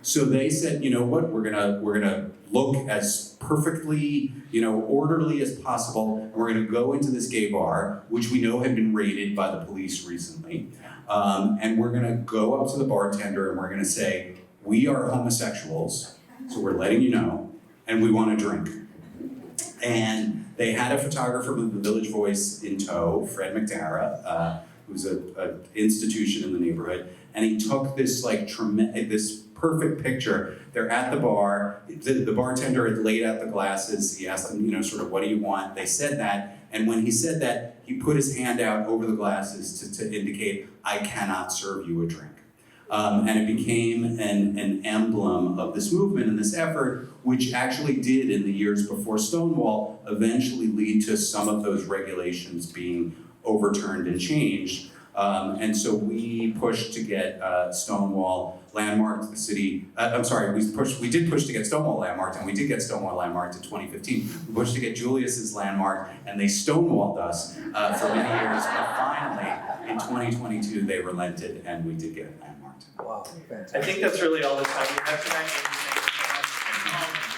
Speaker 4: So they said, you know what, we're gonna look as perfectly, orderly as possible, and we're gonna go into this gay bar, which we know had been raided by the police recently, and we're gonna go up to the bartender and we're gonna say, we are homosexuals, so we're letting you know, and we want a drink. And they had a photographer with the Village Voice in tow, Fred McDara, who's an institution in the neighborhood, and he took this this perfect picture. They're at the bar, the bartender had laid out the glasses, he asked them, sort of, what do you want? They said that, and when he said that, he put his hand out over the glasses to indicate, I cannot serve you a drink. And it became an emblem of this movement and this effort, which actually did, in the years before Stonewall, eventually lead to some of those regulations being overturned and changed. And so we pushed to get Stonewall landmarked. The city, we did push to get Stonewall landmarked, and we did get Stonewall landmarked in 2015. We pushed to get Julius's landmark, and they stonewalled us for many years, but finally, in 2022, they relented, and we did get it landmarked.
Speaker 6: Wow, fantastic.
Speaker 3: I think that's really all the time we have tonight. Thank you so much.